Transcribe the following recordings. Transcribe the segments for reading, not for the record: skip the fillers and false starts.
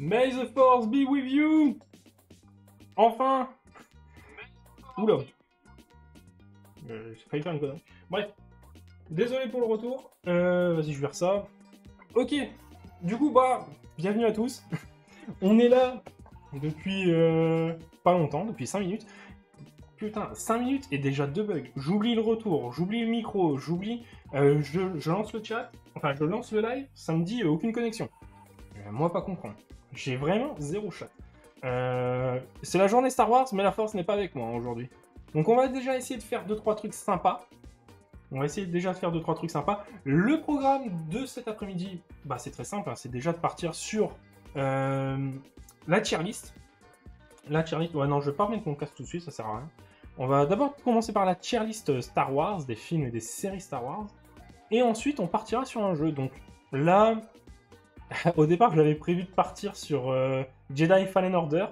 May the force be with you. Enfin. Oula. J'ai failli faire une connerie. Bref. Désolé pour le retour. Vas-y, je vais faire ça. Ok. Du coup, bah, bienvenue à tous. On est là depuis pas longtemps, depuis 5 minutes. Putain, 5 minutes et déjà 2 bugs. J'oublie le retour, j'oublie le micro, j'oublie... je lance le chat, enfin je lance le live, ça me dit aucune connexion. Moi pas comprendre. J'ai vraiment zéro chat. C'est la journée Star Wars, mais la force n'est pas avec moi aujourd'hui. Donc on va déjà essayer de faire 2-3 trucs sympas. On va essayer déjà de faire 2-3 trucs sympas. Le programme de cet après-midi, bah c'est très simple, hein, c'est déjà de partir sur la tier list. La tier list, ouais non, je vais pas remettre mon casque tout de suite, ça sert à rien. On va d'abord commencer par la tier list Star Wars, des films et des séries Star Wars. Et ensuite, on partira sur un jeu. Donc là, au départ, j'avais prévu de partir sur Jedi Fallen Order.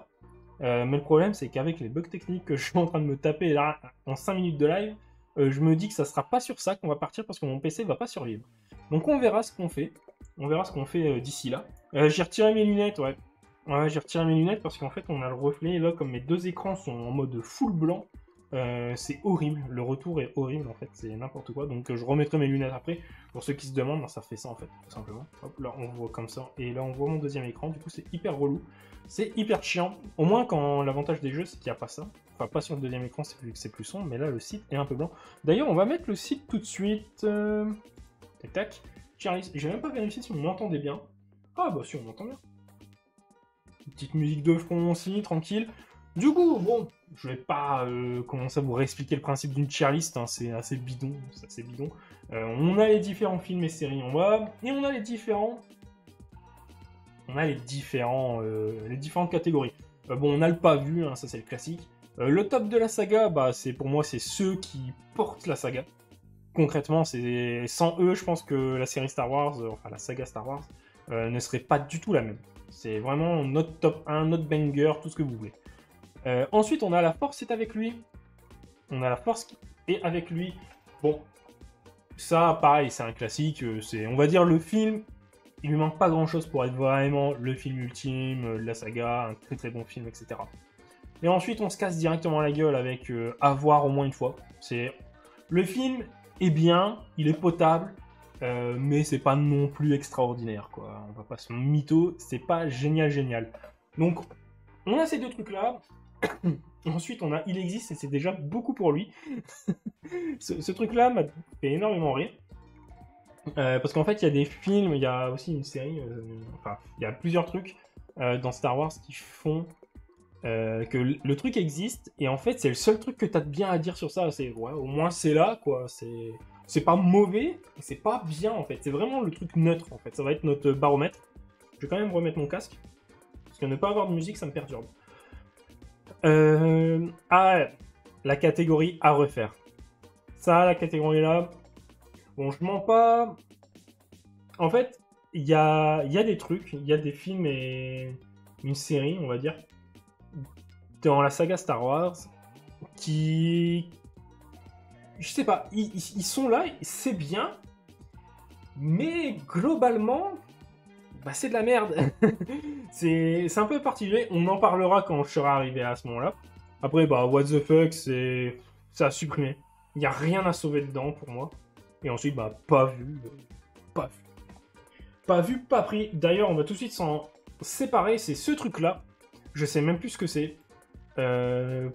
Mais le problème, c'est qu'avec les bugs techniques que je suis en train de me taper là, en 5 minutes de live, je me dis que ça sera pas sur ça qu'on va partir parce que mon PC va pas survivre. Donc on verra ce qu'on fait. On verra ce qu'on fait d'ici là. J'ai retiré mes lunettes, ouais. Ouais, j'ai retiré mes lunettes parce qu'en fait, on a le reflet. Là, comme mes deux écrans sont en mode full blanc, c'est horrible. Le retour est horrible, en fait. C'est n'importe quoi. Donc, je remettrai mes lunettes après. Pour ceux qui se demandent, ça fait ça, en fait, tout simplement. Hop, là, on voit comme ça. Et là, on voit mon deuxième écran. Du coup, c'est hyper relou. C'est hyper chiant. Au moins, quand l'avantage des jeux, c'est qu'il n'y a pas ça. Enfin, pas sur le deuxième écran, c'est plus sombre. Mais là, le site est un peu blanc. D'ailleurs, on va mettre le site tout de suite. Tac, tac. Charlie, j'ai même pas vérifié si on m'entendait bien. Ah, bah si, on m'entend bien. Petite musique de fond aussi, tranquille. Du coup, bon, je vais pas commencer à vous réexpliquer le principe d'une tier list, hein, c'est assez bidon, c'est assez bidon. On a les différents films et séries en bas, et on a les différentes catégories. Bon, on a le pas vu, hein, ça c'est le classique. Le top de la saga, bah, pour moi, c'est ceux qui portent la saga. Concrètement, c'est sans eux, je pense que la série Star Wars, enfin la saga Star Wars, ne serait pas du tout la même. C'est vraiment notre top 1, notre banger, tout ce que vous voulez. Ensuite, on a la force est avec lui. On a la force qui est avec lui. Bon, ça, pareil, c'est un classique. On va dire, le film, il lui manque pas grand-chose pour être vraiment le film ultime, la saga, un très très bon film, etc. Et ensuite, on se casse directement la gueule avec à voir au moins une fois. Le film est bien, il est potable, mais c'est pas non plus extraordinaire, quoi. On va pas se mytho, c'est pas génial. Donc, on a ces deux trucs-là. Ensuite, on a Il existe, et c'est déjà beaucoup pour lui. ce truc-là m'a fait énormément rire. Parce qu'en fait, il y a des films, il y a aussi une série, enfin, il y a plusieurs trucs dans Star Wars qui font que le truc existe, et en fait, c'est le seul truc que t'as de bien à dire sur ça. C'est, ouais, au moins c'est là, quoi. C'est pas mauvais, et c'est pas bien, en fait. C'est vraiment le truc neutre, en fait. Ça va être notre baromètre. Je vais quand même remettre mon casque, parce que ne pas avoir de musique, ça me perturbe. La catégorie à refaire. Ça, la catégorie là, bon, je mens pas. En fait, il y a des trucs, il y a des films et une série, on va dire, dans la saga Star Wars, qui... Je sais pas, ils sont là, c'est bien, mais globalement, bah c'est de la merde. c'est un peu particulier, on en parlera quand je serai arrivé à ce moment-là. Après, bah, what the fuck, c'est à supprimer. Il n'y a rien à sauver dedans pour moi. Et ensuite, bah, pas vu. Pas vu, pas pris. D'ailleurs, on va tout de suite s'en séparer. C'est ce truc-là. Je sais même plus ce que c'est.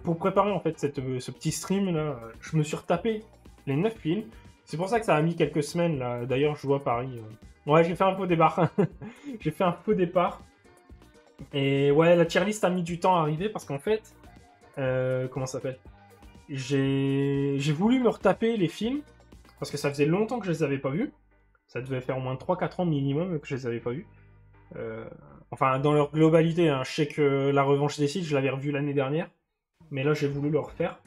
Pour préparer, en fait, ce petit stream-là, je me suis retapé les 9 films. C'est pour ça que ça a mis quelques semaines, là. D'ailleurs, je vois Paris. Ouais, j'ai fait un faux départ. J'ai fait un faux départ. Et ouais, la tier list a mis du temps à arriver parce qu'en fait... comment ça s'appelle ? J'ai voulu me retaper les films parce que ça faisait longtemps que je les avais pas vus. Ça devait faire au moins 3-4 ans minimum que je les avais pas vus. Enfin, dans leur globalité, hein. Je sais que La Revanche des Sith, je l'avais revu l'année dernière. Mais là, j'ai voulu le refaire.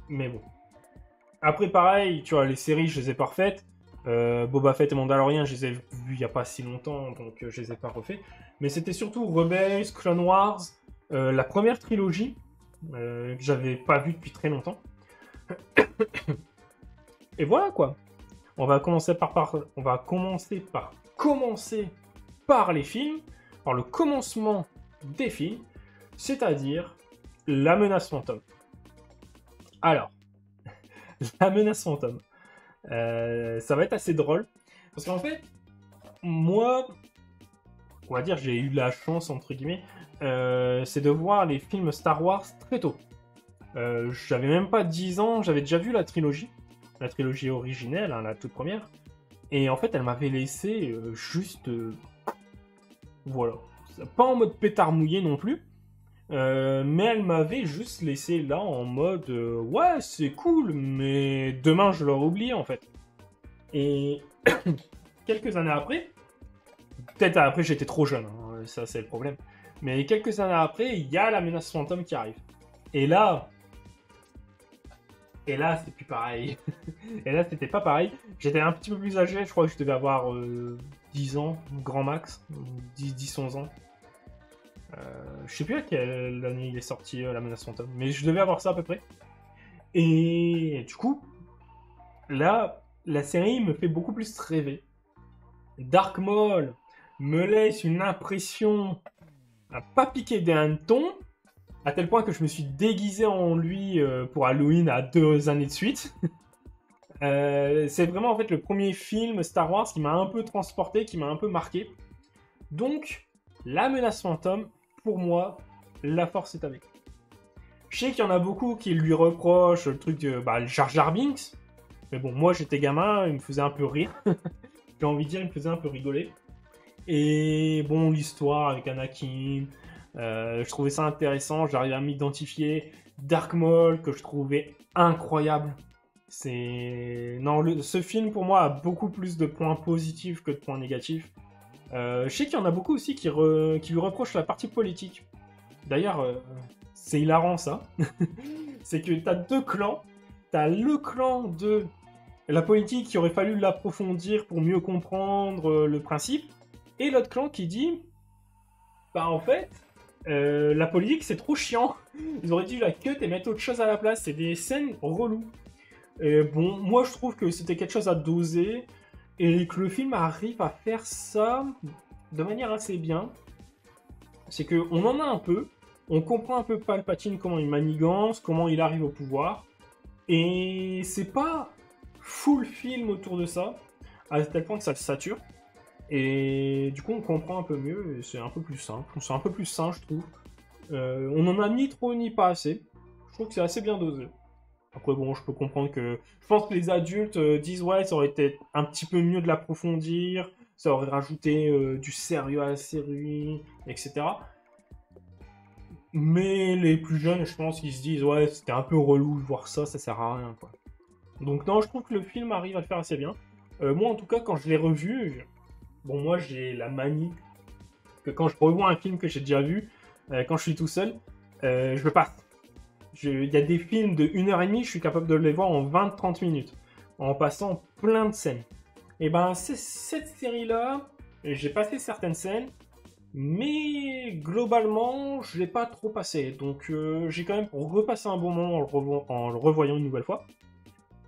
Mais bon. Après, pareil, tu vois, les séries, je les ai pas refaites. Boba Fett et Mandalorian, je les ai vus il y a pas si longtemps, donc je les ai pas refaits. Mais c'était surtout Rebels, Clone Wars, la première trilogie, que j'avais pas vue depuis très longtemps. Et voilà, quoi. On va commencer par commencer par les films. par le commencement des films, c'est-à-dire la menace fantôme. Alors, la menace fantôme, ça va être assez drôle, parce qu'en fait, moi, on va dire, j'ai eu la chance, entre guillemets, c'est de voir les films Star Wars très tôt. J'avais même pas 10 ans, j'avais déjà vu la trilogie originelle, hein, la toute première, et en fait, elle m'avait laissé juste... voilà. Pas en mode pétard mouillé non plus, mais elle m'avait juste laissé là en mode ouais, c'est cool, mais demain je l'aurais oublié en fait. Et quelques années après, peut-être après j'étais trop jeune, hein, ça c'est le problème, mais quelques années après, il y a la menace fantôme qui arrive. Et là, c'est plus pareil. Et là, c'était pas pareil. J'étais un petit peu plus âgé, je crois que je devais avoir 10 ans, grand max, 10-11 ans. Je sais plus à quelle année il est sorti La menace fantôme, mais je devais avoir ça à peu près. Et du coup, là, la série me fait beaucoup plus rêver. Dark Maul me laisse une impression à pas piquer des hannetons, à tel point que je me suis déguisé en lui pour Halloween à 2 années de suite. C'est vraiment en fait le premier film Star Wars qui m'a un peu transporté, qui m'a un peu marqué. Donc, la menace fantôme, pour moi, la force est avec. Je sais qu'il y en a beaucoup qui lui reprochent le truc de le Jar Jar Binks. Mais bon, moi j'étais gamin, il me faisait un peu rire. J'ai envie de dire, il me faisait un peu rigoler. Et bon, l'histoire avec Anakin, je trouvais ça intéressant, j'arrivais à m'identifier. Dark Maul, que je trouvais incroyable. Non, ce film pour moi a beaucoup plus de points positifs que de points négatifs. Je sais qu'il y en a beaucoup aussi qui lui reprochent la partie politique. D'ailleurs, c'est hilarant ça. C'est que t'as 2 clans. T'as le clan de la politique qui aurait fallu l'approfondir pour mieux comprendre le principe. Et l'autre clan qui dit, bah en fait, la politique c'est trop chiant. Ils auraient dû la cut et mettre autre chose à la place. C'est des scènes reloues. Bon, moi je trouve que c'était quelque chose à doser et que le film arrive à faire ça de manière assez bien. C'est qu'on en a un peu, on comprend un peu Palpatine, comment il manigance, comment il arrive au pouvoir, et c'est pas full film autour de ça, à tel point que ça le sature, et du coup on comprend un peu mieux, et c'est un peu plus simple, c'est un peu plus sain je trouve. On en a ni trop ni pas assez, je trouve que c'est assez bien dosé. Après bon, je peux comprendre que... Je pense que les adultes disent ouais, ça aurait été un petit peu mieux de l'approfondir, ça aurait rajouté du sérieux à la série, etc. Mais les plus jeunes, je pense qu'ils se disent ouais, c'était un peu relou de voir ça, ça sert à rien, quoi. Donc non, je trouve que le film arrive à le faire assez bien. Moi, en tout cas, quand je l'ai revu, bon, moi, j'ai la manie que quand je revois un film que j'ai déjà vu, quand je suis tout seul, je le passe. Il y a des films de 1h30, je suis capable de les voir en 20-30 minutes, en passant plein de scènes. Et ben, cette série-là, j'ai passé certaines scènes, mais globalement, je l'ai pas trop passé. Donc, j'ai quand même repassé un bon moment en le revoyant une nouvelle fois.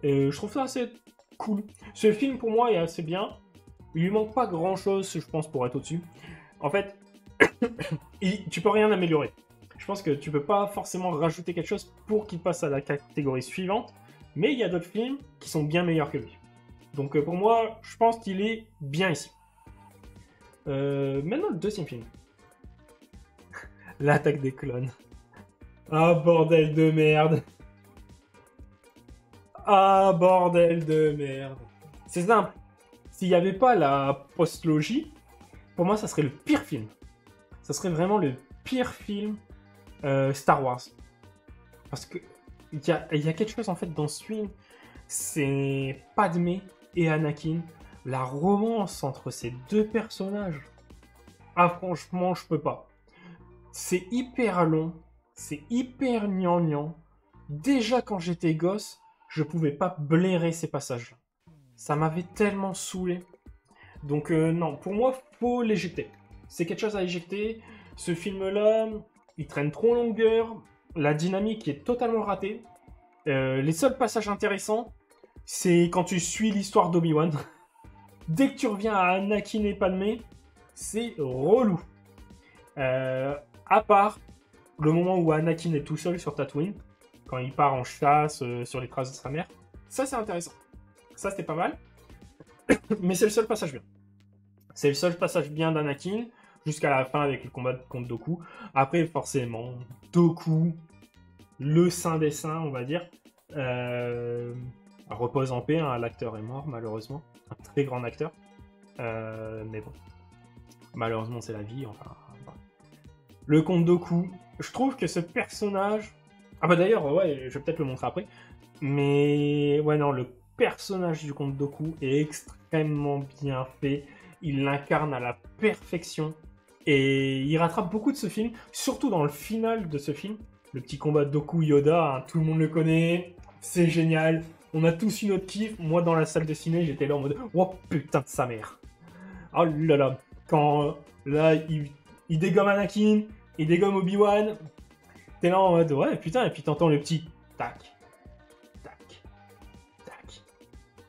Et je trouve ça assez cool. Ce film, pour moi, est assez bien. Il lui manque pas grand-chose, je pense, pour être au-dessus. En fait, tu peux rien améliorer. Je pense que tu peux pas forcément rajouter quelque chose pour qu'il passe à la catégorie suivante, mais il y a d'autres films qui sont bien meilleurs que lui. Donc pour moi, je pense qu'il est bien ici. Maintenant, le deuxième film. L'attaque des clones. Ah, bordel de merde. Ah, bordel de merde. C'est simple. S'il n'y avait pas la postlogie, pour moi, ça serait le pire film. Ça serait vraiment le pire film Star Wars. Parce que il y a quelque chose en fait dans ce film, c'est Padmé et Anakin, la romance entre ces 2 personnages. Ah franchement, je peux pas. C'est hyper long, c'est hyper gnangnan. Déjà quand j'étais gosse, je pouvais pas blairer ces passages-là. Ça m'avait tellement saoulé. Donc non, pour moi, faut l'éjecter. C'est quelque chose à éjecter. Ce film-là, il traîne trop en longueur, la dynamique est totalement ratée. Les seuls passages intéressants, c'est quand tu suis l'histoire d'Obi-Wan. Dès que tu reviens à Anakin et Padmé, c'est relou. À part le moment où Anakin est tout seul sur Tatooine, quand il part en chasse sur les traces de sa mère. Ça, c'est intéressant. Ça, c'était pas mal. Mais c'est le seul passage bien. C'est le seul passage bien d'Anakin, jusqu'à la fin avec le combat contre Dooku. Après, forcément, Dooku, le saint des saints, on va dire, repose en paix. Hein, l'acteur est mort, malheureusement. Un très grand acteur. Mais bon. Malheureusement, c'est la vie. Enfin, voilà. Le comte Dooku, je trouve que ce personnage... Ah bah d'ailleurs, ouais, je vais peut-être le montrer après. Mais ouais, non, le personnage du comte Dooku est extrêmement bien fait. Il l'incarne à la perfection. Et il rattrape beaucoup de ce film, surtout dans le final de ce film. Le petit combat de Dooku-Yoda, hein, tout le monde le connaît. C'est génial. On a tous eu notre kiff. Moi, dans la salle de ciné, j'étais là en mode « Oh putain de sa mère !» Oh là là. Quand là, il dégomme Anakin, il dégomme Obi-Wan. T'es là en mode « Ouais, putain !» Et puis t'entends le petit « Tac, tac, tac,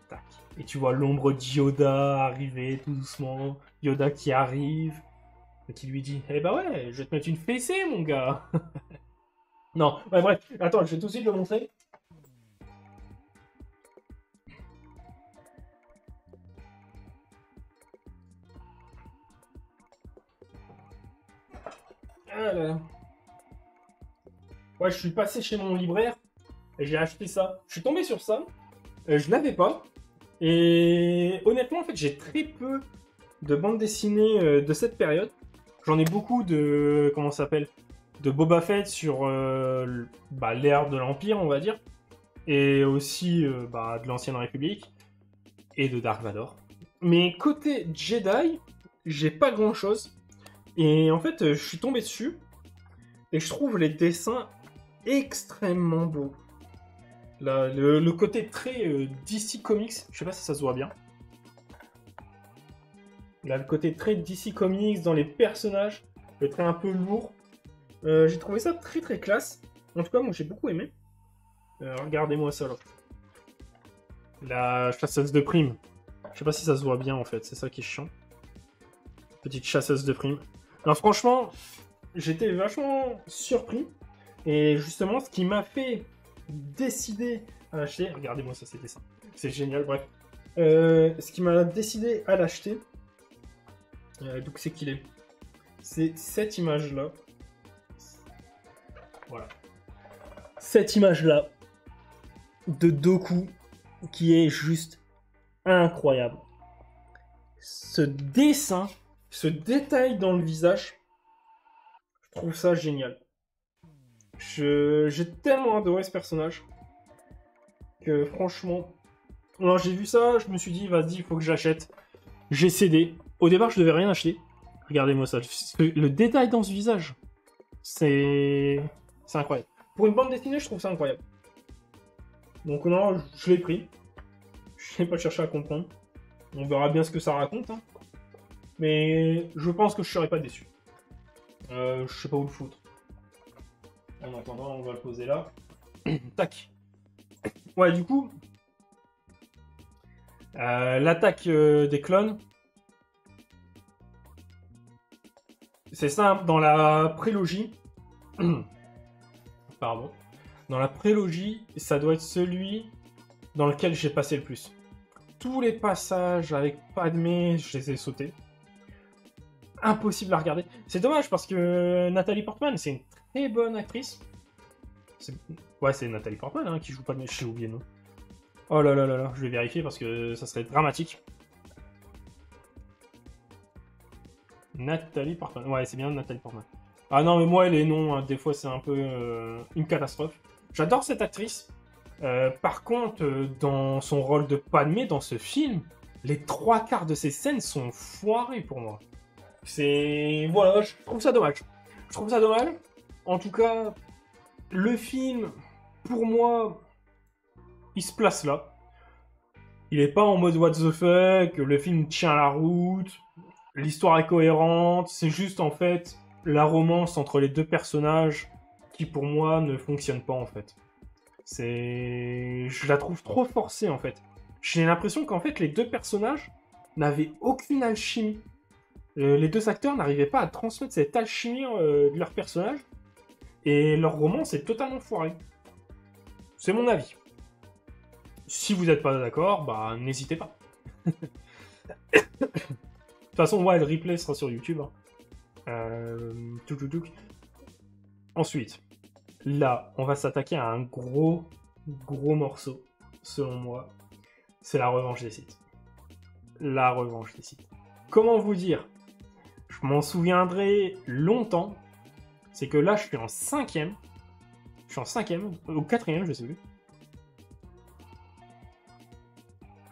tac. » Et tu vois l'ombre de Yoda arriver tout doucement. Yoda qui arrive. Et qui lui dit « Eh bah ouais, je vais te mettre une fessée, mon gars !» Non, ouais, bref. Attends, je vais tout de suite le montrer. Ah là là. Ouais, je suis passé chez mon libraire et j'ai acheté ça. Je suis tombé sur ça. Je l'avais pas. Et honnêtement, en fait, j'ai très peu de bandes dessinées de cette période. J'en ai beaucoup de... Comment ça s'appelle? De Boba Fett sur l'ère de l'Empire, on va dire. Et aussi de l'Ancienne République. Et de Dark Vador. Mais côté Jedi, j'ai pas grand-chose. Et en fait, je suis tombé dessus. Et je trouve les dessins extrêmement beaux. Là, le côté très DC Comics, je sais pas si ça se voit bien. Là, le côté très DC Comics dans les personnages, le trait un peu lourd. J'ai trouvé ça très très classe. En tout cas, moi j'ai beaucoup aimé. Regardez-moi ça là. La chasseuse de primes. Je sais pas si ça se voit bien en fait, c'est ça qui est chiant. Petite chasseuse de primes. Alors franchement, j'étais vachement surpris. Et justement, ce qui m'a fait décider à l'acheter... Regardez-moi ça, c'est dessin. C'est génial, bref. Ce qui m'a décidé à l'acheter... donc c'est qu'il est... C'est cette image-là. Voilà. Cette image-là de Dooku qui est juste incroyable. Ce dessin, ce détail dans le visage, je trouve ça génial. J'ai tellement adoré ce personnage que franchement... Alors j'ai vu ça, je me suis dit, vas-y, il faut que j'achète. J'ai cédé. Au départ, je devais rien acheter. Regardez-moi ça. Le détail dans ce visage, c'est incroyable. Pour une bande dessinée, je trouve ça incroyable. Donc non, je l'ai pris. Je n'ai pas cherché à comprendre. On verra bien ce que ça raconte. Hein. Mais je pense que je serai pas déçu. Je sais pas où le foutre. En attendant, on va le poser là. Tac. Ouais, du coup, l'attaque des clones. C'est simple, dans la prélogie. Pardon. Dans la prélogie, ça doit être celui dans lequel j'ai passé le plus. Tous les passages avec Padmé, je les ai sautés. Impossible à regarder. C'est dommage parce que Nathalie Portman, c'est une très bonne actrice. Ouais, c'est Nathalie Portman hein, qui joue Padmé. J'ai oublié le nom. Oh là là là là, je vais vérifier parce que ça serait dramatique. Nathalie Portman. Ouais, c'est bien Nathalie Portman. Ah non, mais moi, les noms, hein, des fois, c'est un peu une catastrophe. J'adore cette actrice. Par contre, dans son rôle de Padmé, dans ce film, les 3/4 de ses scènes sont foirées pour moi. C'est... Voilà, je trouve ça dommage. Je trouve ça dommage. En tout cas, le film, pour moi, il se place là. Il est pas en mode what the fuck, le film tient la route, l'histoire est cohérente, c'est juste en fait la romance entre les deux personnages qui pour moi ne fonctionne pas en fait. Je la trouve trop forcée en fait. J'ai l'impression qu'en fait les deux personnages n'avaient aucune alchimie. Les deux acteurs n'arrivaient pas à transmettre cette alchimie de leur personnage, et leur romance est totalement foirée. C'est mon avis. Si vous n'êtes pas d'accord, bah n'hésitez pas. De toute façon, ouais, le replay sera sur YouTube. Hein. Ensuite, là, on va s'attaquer à un gros morceau, selon moi. C'est la revanche des Sith. La revanche des Sith. Comment vous dire? Je m'en souviendrai longtemps. C'est que là, je suis en 5ème. Je suis en 5ème, ou 4ème, je sais plus.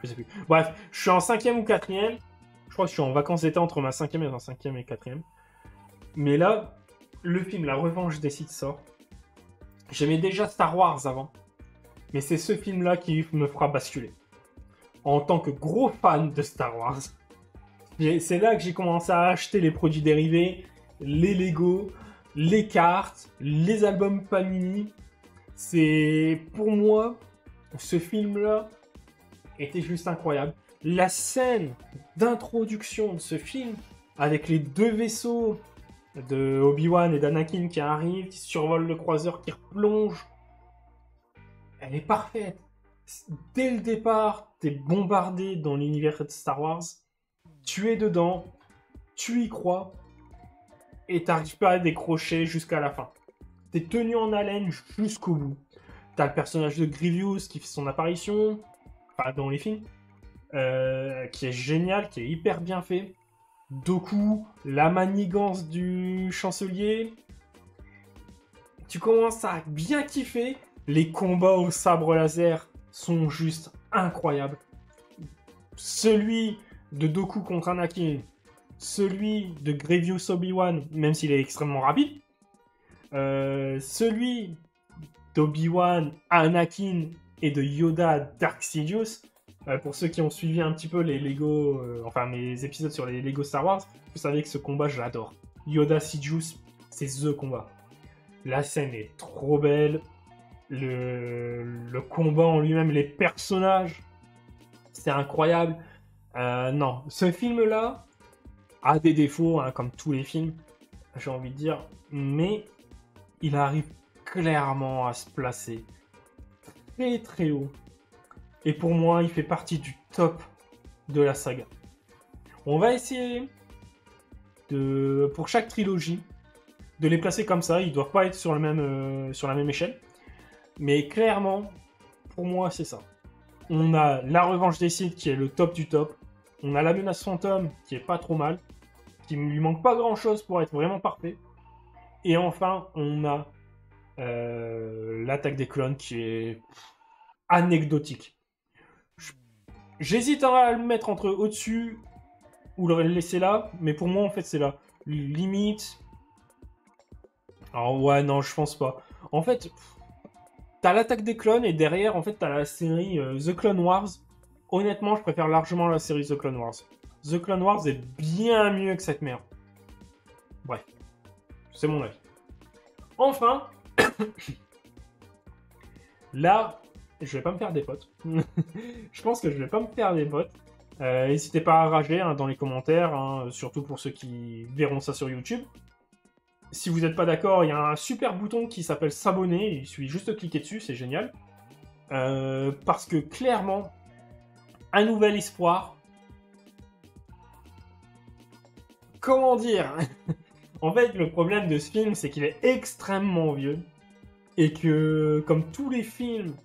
Je sais plus. Bref, je suis en 5ème ou 4ème. Je crois que je suis en vacances d'été entre ma 5ème et ma 5ème et 4ème. Mais là, le film La Revanche des Sith sort. J'aimais déjà Star Wars avant. Mais c'est ce film-là qui me fera basculer. En tant que gros fan de Star Wars. C'est là que j'ai commencé à acheter les produits dérivés, les Lego, les cartes, les albums Panini. C'est, pour moi, ce film-là était juste incroyable. La scène d'introduction de ce film, avec les deux vaisseaux de Obi-Wan et d'Anakin qui arrivent, qui survolent le croiseur, qui replongent, elle est parfaite. Dès le départ, t'es bombardé dans l'univers de Star Wars, tu es dedans, tu y crois, et t'arrives pas à décrocher jusqu'à la fin. T'es tenu en haleine jusqu'au bout. T'as le personnage de Grievous qui fait son apparition, enfin dans les films, qui est génial, qui est hyper bien fait. Dooku, la manigance du chancelier. Tu commences à bien kiffer. Les combats au sabre laser sont juste incroyables. Celui de Dooku contre Anakin, celui de Grievous Obi-Wan, même s'il est extrêmement rapide, celui d'Obi-Wan, Anakin et de Yoda Dark Sidious. Pour ceux qui ont suivi un petit peu les Lego, enfin mes épisodes sur les Lego Star Wars, vous savez que ce combat je l'adore. Yoda Sidious, c'est THE combat. La scène est trop belle. Le combat en lui-même, les personnages, c'est incroyable. Non, ce film-là a des défauts, hein, comme tous les films, j'ai envie de dire, mais il arrive clairement à se placer très très haut. Et pour moi, il fait partie du top de la saga. On va essayer pour chaque trilogie, de les placer comme ça. Ils ne doivent pas être sur la même échelle. Mais clairement, pour moi, c'est ça. On a La Revanche des Sith qui est le top du top. On a La Menace Fantôme qui est pas trop mal. Qui ne lui manque pas grand chose pour être vraiment parfait. Et enfin, on a L'Attaque des Clones qui est anecdotique. J'hésite à le mettre entre au-dessus ou le laisser là. Mais pour moi, en fait, c'est là. Limite. Alors ouais, non, je pense pas. En fait... T'as l'Attaque des Clones et derrière, en fait, t'as la série The Clone Wars. Honnêtement, je préfère largement la série The Clone Wars. The Clone Wars est bien mieux que cette merde. Bref, c'est mon avis. Enfin, là, je vais pas me faire des potes. Je pense que je vais pas me faire des potes. N'hésitez pas à rager hein, dans les commentaires, hein, surtout pour ceux qui verront ça sur YouTube. Si vous n'êtes pas d'accord, il y a un super bouton qui s'appelle s'abonner. Il suffit juste de cliquer dessus, c'est génial. Parce que clairement, un nouvel espoir. Comment dire? En fait, le problème de ce film, c'est qu'il est extrêmement vieux. Et que, comme tous les films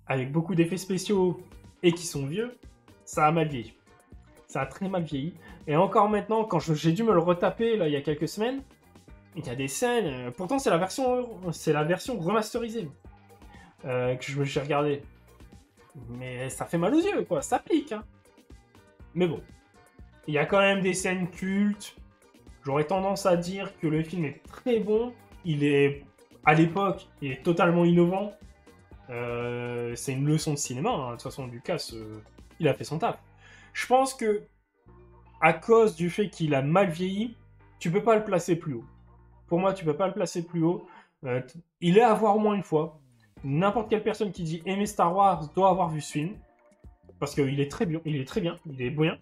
avec beaucoup d'effets spéciaux et qui sont vieux, ça a mal vieilli. Ça a très mal vieilli. Et encore maintenant, quand j'ai dû me le retaper là, il y a quelques semaines, il y a des scènes... pourtant, c'est la version remasterisée que j'ai regardé. Mais ça fait mal aux yeux, quoi. Ça pique, hein. Mais bon. Il y a quand même des scènes cultes. J'aurais tendance à dire que le film est très bon. Il est... À l'époque, il est totalement innovant. C'est une leçon de cinéma. Hein. De toute façon, Lucas, il a fait son taf. Je pense que, à cause du fait qu'il a mal vieilli, tu peux pas le placer plus haut. Pour moi, tu peux pas le placer plus haut. Il est à voir au moins une fois. N'importe quelle personne qui dit aimer Star Wars doit avoir vu ce film. parce qu'il est très bien, il est très bien, il est bien,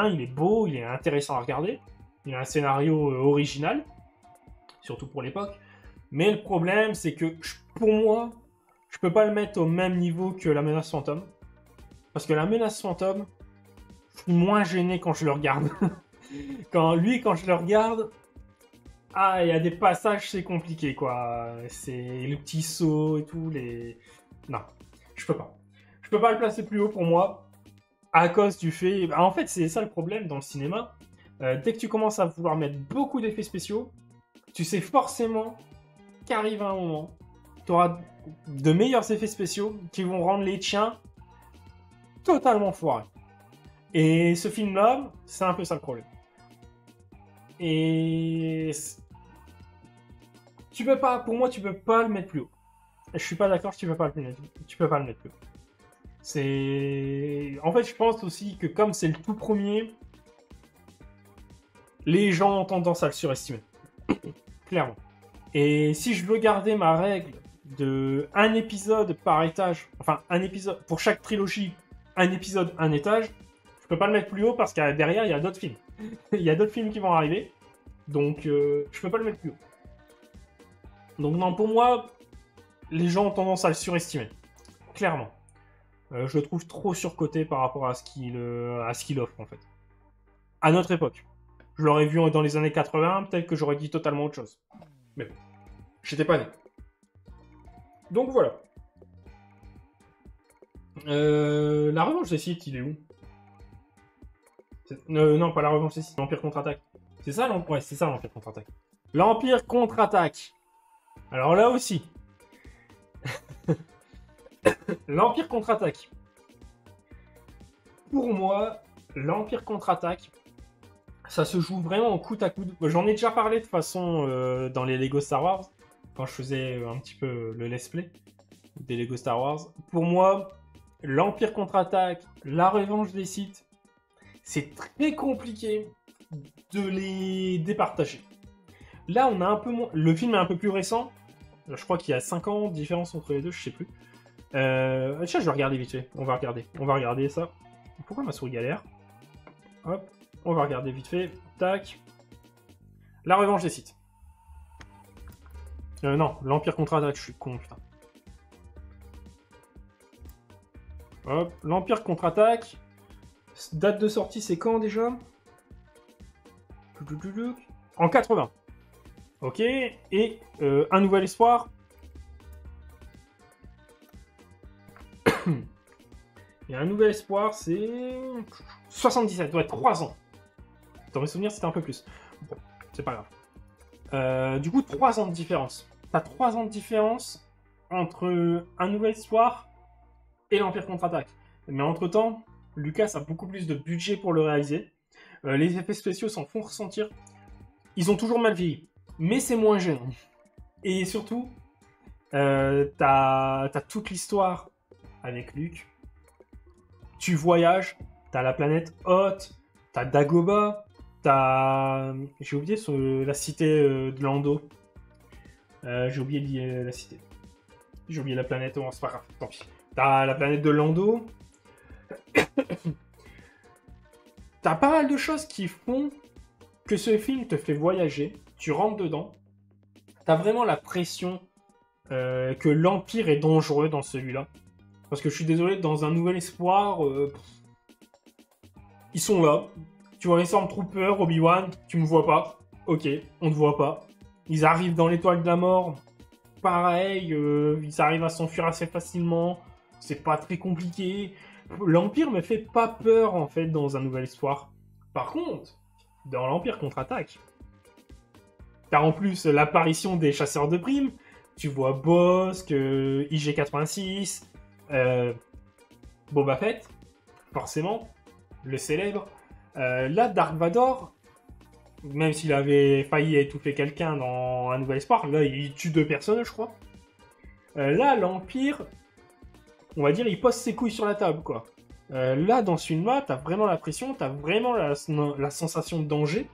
il est beau, il est intéressant à regarder, il a un scénario original, surtout pour l'époque. Mais le problème, c'est que pour moi, je peux pas le mettre au même niveau que La Menace Fantôme, parce que La Menace Fantôme, je suis moins gêné quand je le regarde. quand je le regarde, ah, il y a des passages, c'est compliqué, quoi. C'est le petit saut et tout, les... Non, je peux pas. Je peux pas le placer plus haut pour moi, à cause du fait... Bah, en fait, c'est ça le problème dans le cinéma. Dès que tu commences à vouloir mettre beaucoup d'effets spéciaux, tu sais forcément qu'arrive un moment, tu auras de meilleurs effets spéciaux qui vont rendre les tiens totalement foirés. Et ce film-là, c'est un peu ça le problème. Et... tu peux pas, pour moi, tu peux pas le mettre plus haut. Je suis pas d'accord, tu peux pas le mettre plus haut. C'est... En fait, je pense aussi que comme c'est le tout premier, les gens ont tendance à le surestimer. Clairement. Et si je veux garder ma règle de un épisode par étage, enfin un épisode pour chaque trilogie, un épisode, un étage, je peux pas le mettre plus haut parce que derrière il y a d'autres films. Il y a d'autres films qui vont arriver, donc je peux pas le mettre plus haut. Donc non, pour moi, les gens ont tendance à le surestimer, clairement. Je le trouve trop surcoté par rapport à ce qu'il offre en fait. À notre époque. Je l'aurais vu dans les années 80, peut-être que j'aurais dit totalement autre chose. Mais bon, j'étais pas né. Donc voilà. La revanche des Sith, il est où? Non, pas la revanche des Sith, l'Empire contre-attaque. C'est ça, ouais, c'est ça l'Empire contre-attaque. L'Empire contre-attaque. Alors là aussi. L'Empire contre-attaque. Pour moi, l'Empire contre-attaque, ça se joue vraiment au coude à coude. J'en ai déjà parlé de façon dans les Lego Star Wars, quand je faisais un petit peu le let's play des Lego Star Wars. Pour moi, l'Empire contre-attaque, la revanche des Sith, c'est très compliqué de les départager. Là, on a un peu moins... Le film est un peu plus récent. Je crois qu'il y a 5 ans de différence entre les deux, je sais plus. Tiens, je vais regarder vite fait. On va regarder ça. Pourquoi ma souris galère? Hop, on va regarder vite fait. Tac. La revanche des Sith. Non, l'Empire contre-attaque, je suis con, putain. Hop, l'Empire contre-attaque. Date de sortie, c'est quand déjà? En 80. Ok, et Un Nouvel Espoir. Et Un Nouvel Espoir, c'est 77, ouais, 3 ans. Dans mes souvenirs, c'était un peu plus. Bon, c'est pas grave. Du coup, 3 ans de différence. T'as 3 ans de différence entre Un Nouvel Espoir et l'Empire contre-attaque. Mais entre-temps, Lucas a beaucoup plus de budget pour le réaliser. Les effets spéciaux s'en font ressentir. Ils ont toujours mal vieilli, mais c'est moins gênant. Et surtout, t'as toute l'histoire avec Luke. Tu voyages, t'as la planète Hoth, t'as Dagobah, t'as... J'ai oublié la cité de Lando. J'ai oublié la cité. J'ai oublié la planète, oh, c'est pas grave, tant pis. T'as la planète de Lando. T'as pas mal de choses qui font que ce film te fait voyager. Tu rentres dedans. T'as vraiment la pression que l'Empire est dangereux dans celui-là. Parce que je suis désolé, dans Un Nouvel Espoir, ils sont là. Tu vois les Stormtroopers, Obi-Wan, tu me vois pas. Ok, on te voit pas. Ils arrivent dans l'étoile de la mort. Pareil, ils arrivent à s'enfuir assez facilement. C'est pas très compliqué. L'Empire me fait pas peur, en fait, dans Un Nouvel Espoir. Par contre, dans l'Empire contre-attaque, t'as en plus l'apparition des chasseurs de primes. Tu vois Bossk, IG-86, Boba Fett, forcément, le célèbre. Là, Dark Vador, même s'il avait failli étouffer quelqu'un dans Un Nouvel Espoir, là, il tue 2 personnes, je crois. Là, l'Empire, on va dire, il pose ses couilles sur la table, quoi. Là, dans ce film-là, t'as vraiment la pression, t'as vraiment la sensation de danger.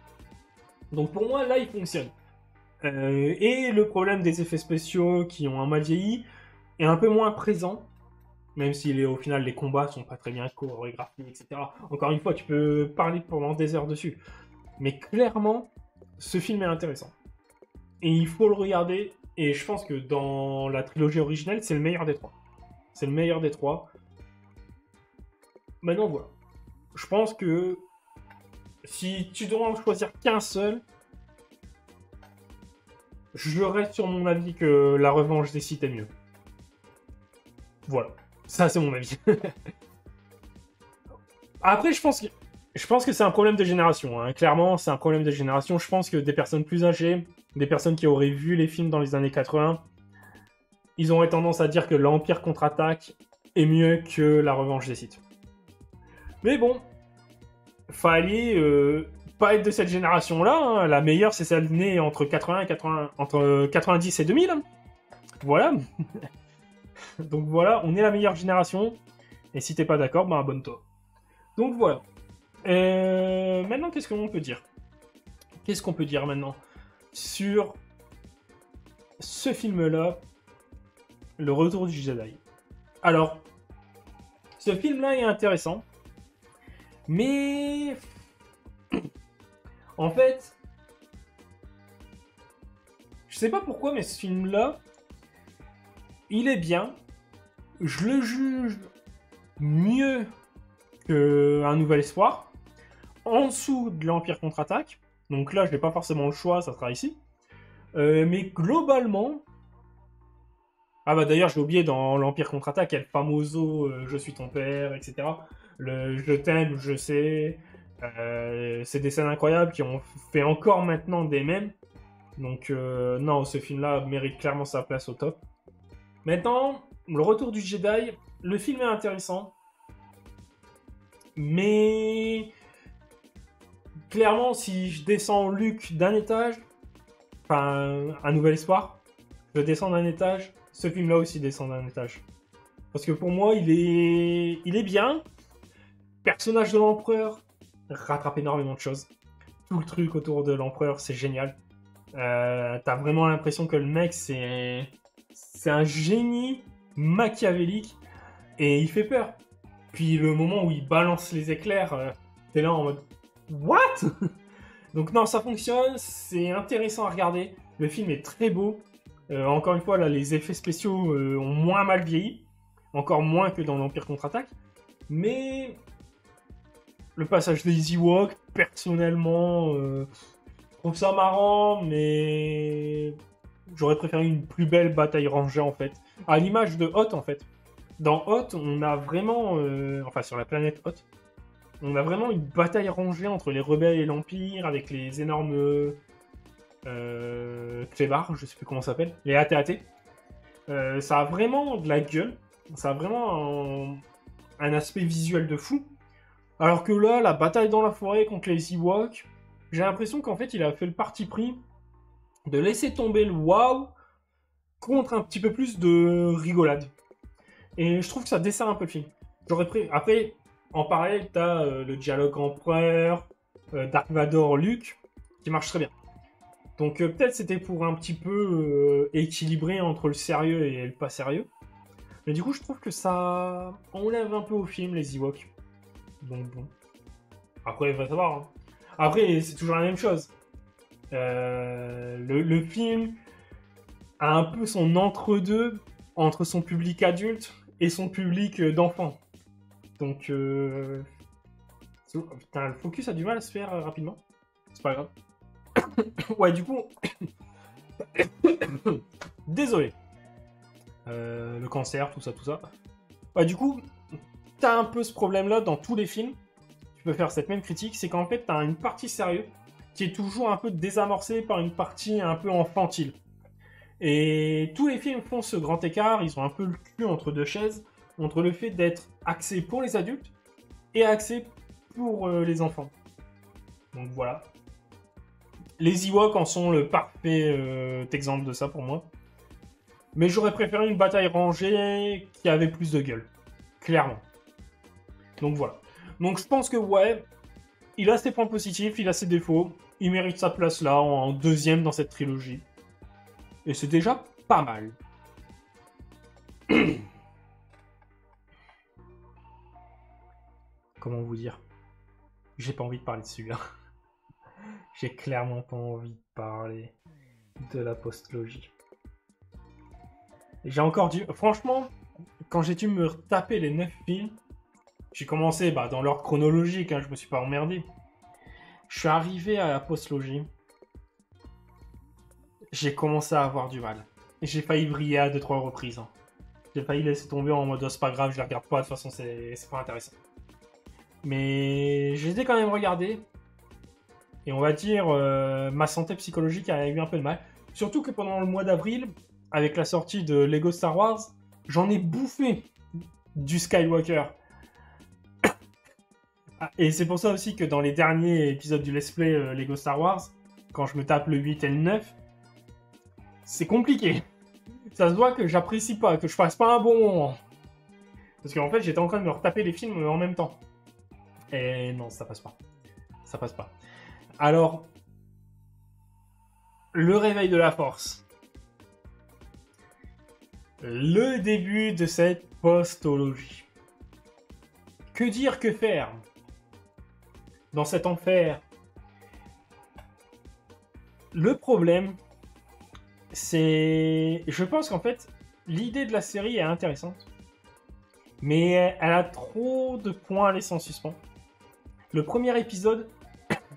Donc pour moi, là, il fonctionne. Et le problème des effets spéciaux qui ont un mal vieilli est un peu moins présent. Même si au final les combats sont pas très bien chorégraphiés, etc. Encore une fois, tu peux parler pendant des heures dessus. Mais clairement, ce film est intéressant. Et il faut le regarder. Et je pense que dans la trilogie originelle, c'est le meilleur des trois. C'est le meilleur des trois. Maintenant, voilà. Je pense que si tu dois en choisir qu'un seul, je reste sur mon avis que La Revanche des Sith est mieux. Voilà. Ça, c'est mon avis. Après, je pense que c'est un problème de génération. Hein. Clairement, c'est un problème de génération. Je pense que des personnes plus âgées, des personnes qui auraient vu les films dans les années 80, ils auraient tendance à dire que l'Empire contre-attaque est mieux que La Revanche des Sith. Mais bon, fallait pas être de cette génération-là. Hein. La meilleure, c'est celle née entre 80 et 80, entre 90 et 2000. Hein. Voilà. Donc voilà, on est la meilleure génération. Et si t'es pas d'accord, ben abonne-toi. Donc voilà. Maintenant, qu'est-ce qu'on peut dire? Qu'est-ce qu'on peut dire maintenant sur ce film-là, Le Retour du Jedi? Alors, ce film-là est intéressant, mais en fait, je sais pas pourquoi, mais ce film-là, il est bien. Je le juge mieux qu'un Nouvel Espoir, en dessous de l'Empire contre-attaque. Donc là, je n'ai pas forcément le choix, ça sera ici. Mais globalement... Ah bah d'ailleurs, j'ai oublié, dans l'Empire contre-attaque, il y a le famoso je suis ton père, etc. Le je t'aime, je sais. C'est des scènes incroyables qui ont fait encore maintenant des mèmes. Donc non, ce film-là mérite clairement sa place au top. Maintenant, Le Retour du Jedi, le film est intéressant. Mais clairement, si je descends Luke d'un étage, enfin, Un Nouvel Espoir, je descends d'un étage, ce film-là aussi descend d'un étage. Parce que pour moi, il est bien. Personnage de l'Empereur rattrape énormément de choses. Tout le truc autour de l'Empereur, c'est génial. T'as vraiment l'impression que le mec, c'est un génie machiavélique et il fait peur. Puis le moment où il balance les éclairs, t'es là en mode what? Donc non, ça fonctionne, c'est intéressant à regarder. Le film est très beau. Encore une fois, là, les effets spéciaux ont moins mal vieilli. Encore moins que dans l'Empire contre-attaque. Mais le passage des Ewoks, personnellement, je trouve ça marrant, mais j'aurais préféré une plus belle bataille rangée, en fait. À l'image de Hoth, en fait. Dans Hoth, on a vraiment... enfin, sur la planète Hoth, on a vraiment une bataille rangée entre les rebelles et l'Empire, avec les énormes... clébards, je sais plus comment ça s'appelle, les AT-AT. Ça a vraiment de la gueule. Ça a vraiment un aspect visuel de fou. Alors que là, la bataille dans la forêt contre les Ewoks, j'ai l'impression qu'en fait, il a fait le parti pris de laisser tomber le wow contre un petit peu plus de rigolade. Et je trouve que ça dessert un peu le film. Après, en parallèle, t'as le dialogue empereur, Dark Vador, Luke, qui marche très bien. Donc peut-être c'était pour un petit peu équilibrer entre le sérieux et le pas sérieux. Mais du coup, je trouve que ça enlève un peu au film, les Ewoks. Donc bon. Après, il va savoir. Hein. Après, c'est toujours la même chose. Le film a un peu son entre-deux entre son public adulte et son public d'enfant. Donc, putain, le focus a du mal à se faire rapidement. C'est pas grave. Ouais, du coup... Désolé. Le cancer, tout ça, tout ça. Ouais, du coup, t'as un peu ce problème-là dans tous les films. Tu peux faire cette même critique, c'est qu'en fait, t'as une partie sérieuse qui est toujours un peu désamorcée par une partie un peu enfantile. Et tous les films font ce grand écart, ils ont un peu le cul entre deux chaises, entre le fait d'être axé pour les adultes et axé pour les enfants. Donc voilà. Les Ewoks en sont le parfait exemple de ça pour moi. Mais j'aurais préféré une bataille rangée qui avait plus de gueule. Clairement. Donc voilà. Donc je pense que ouais, il a ses points positifs, il a ses défauts. Il mérite sa place là, en deuxième dans cette trilogie. Et c'est déjà pas mal. comment vous dire? J'ai pas envie de parler de celui-là. J'ai clairement pas envie de parler de la postlogie. J'ai encore dû... Franchement, quand j'ai dû me retaper les 9 films, j'ai commencé dans l'ordre chronologique, hein, je me suis pas emmerdé. Je suis arrivé à la postlogie. J'ai commencé à avoir du mal. J'ai failli briller à 2-3 reprises. Hein. J'ai failli laisser tomber en mode c'est pas grave, je la regarde pas, de toute façon c'est pas intéressant. Mais je les ai quand même regardés. Et on va dire, ma santé psychologique a eu un peu de mal. Surtout que pendant le mois d'avril, avec la sortie de Lego Star Wars, j'en ai bouffé du Skywalker. Et c'est pour ça aussi que dans les derniers épisodes du Let's Play Lego Star Wars, quand je me tape le 8 et le 9, c'est compliqué. Ça se voit que j'apprécie pas, que je passe pas un bon moment. Parce qu'en fait, j'étais en train de me retaper les films en même temps. Et non, ça passe pas. Ça passe pas. Alors, le réveil de la force. Le début de cette postologie. Que dire, que faire dans cet enfer? Le problème, c'est... Je pense qu'en fait, l'idée de la série est intéressante, mais elle a trop de points à laisser en suspens. Le premier épisode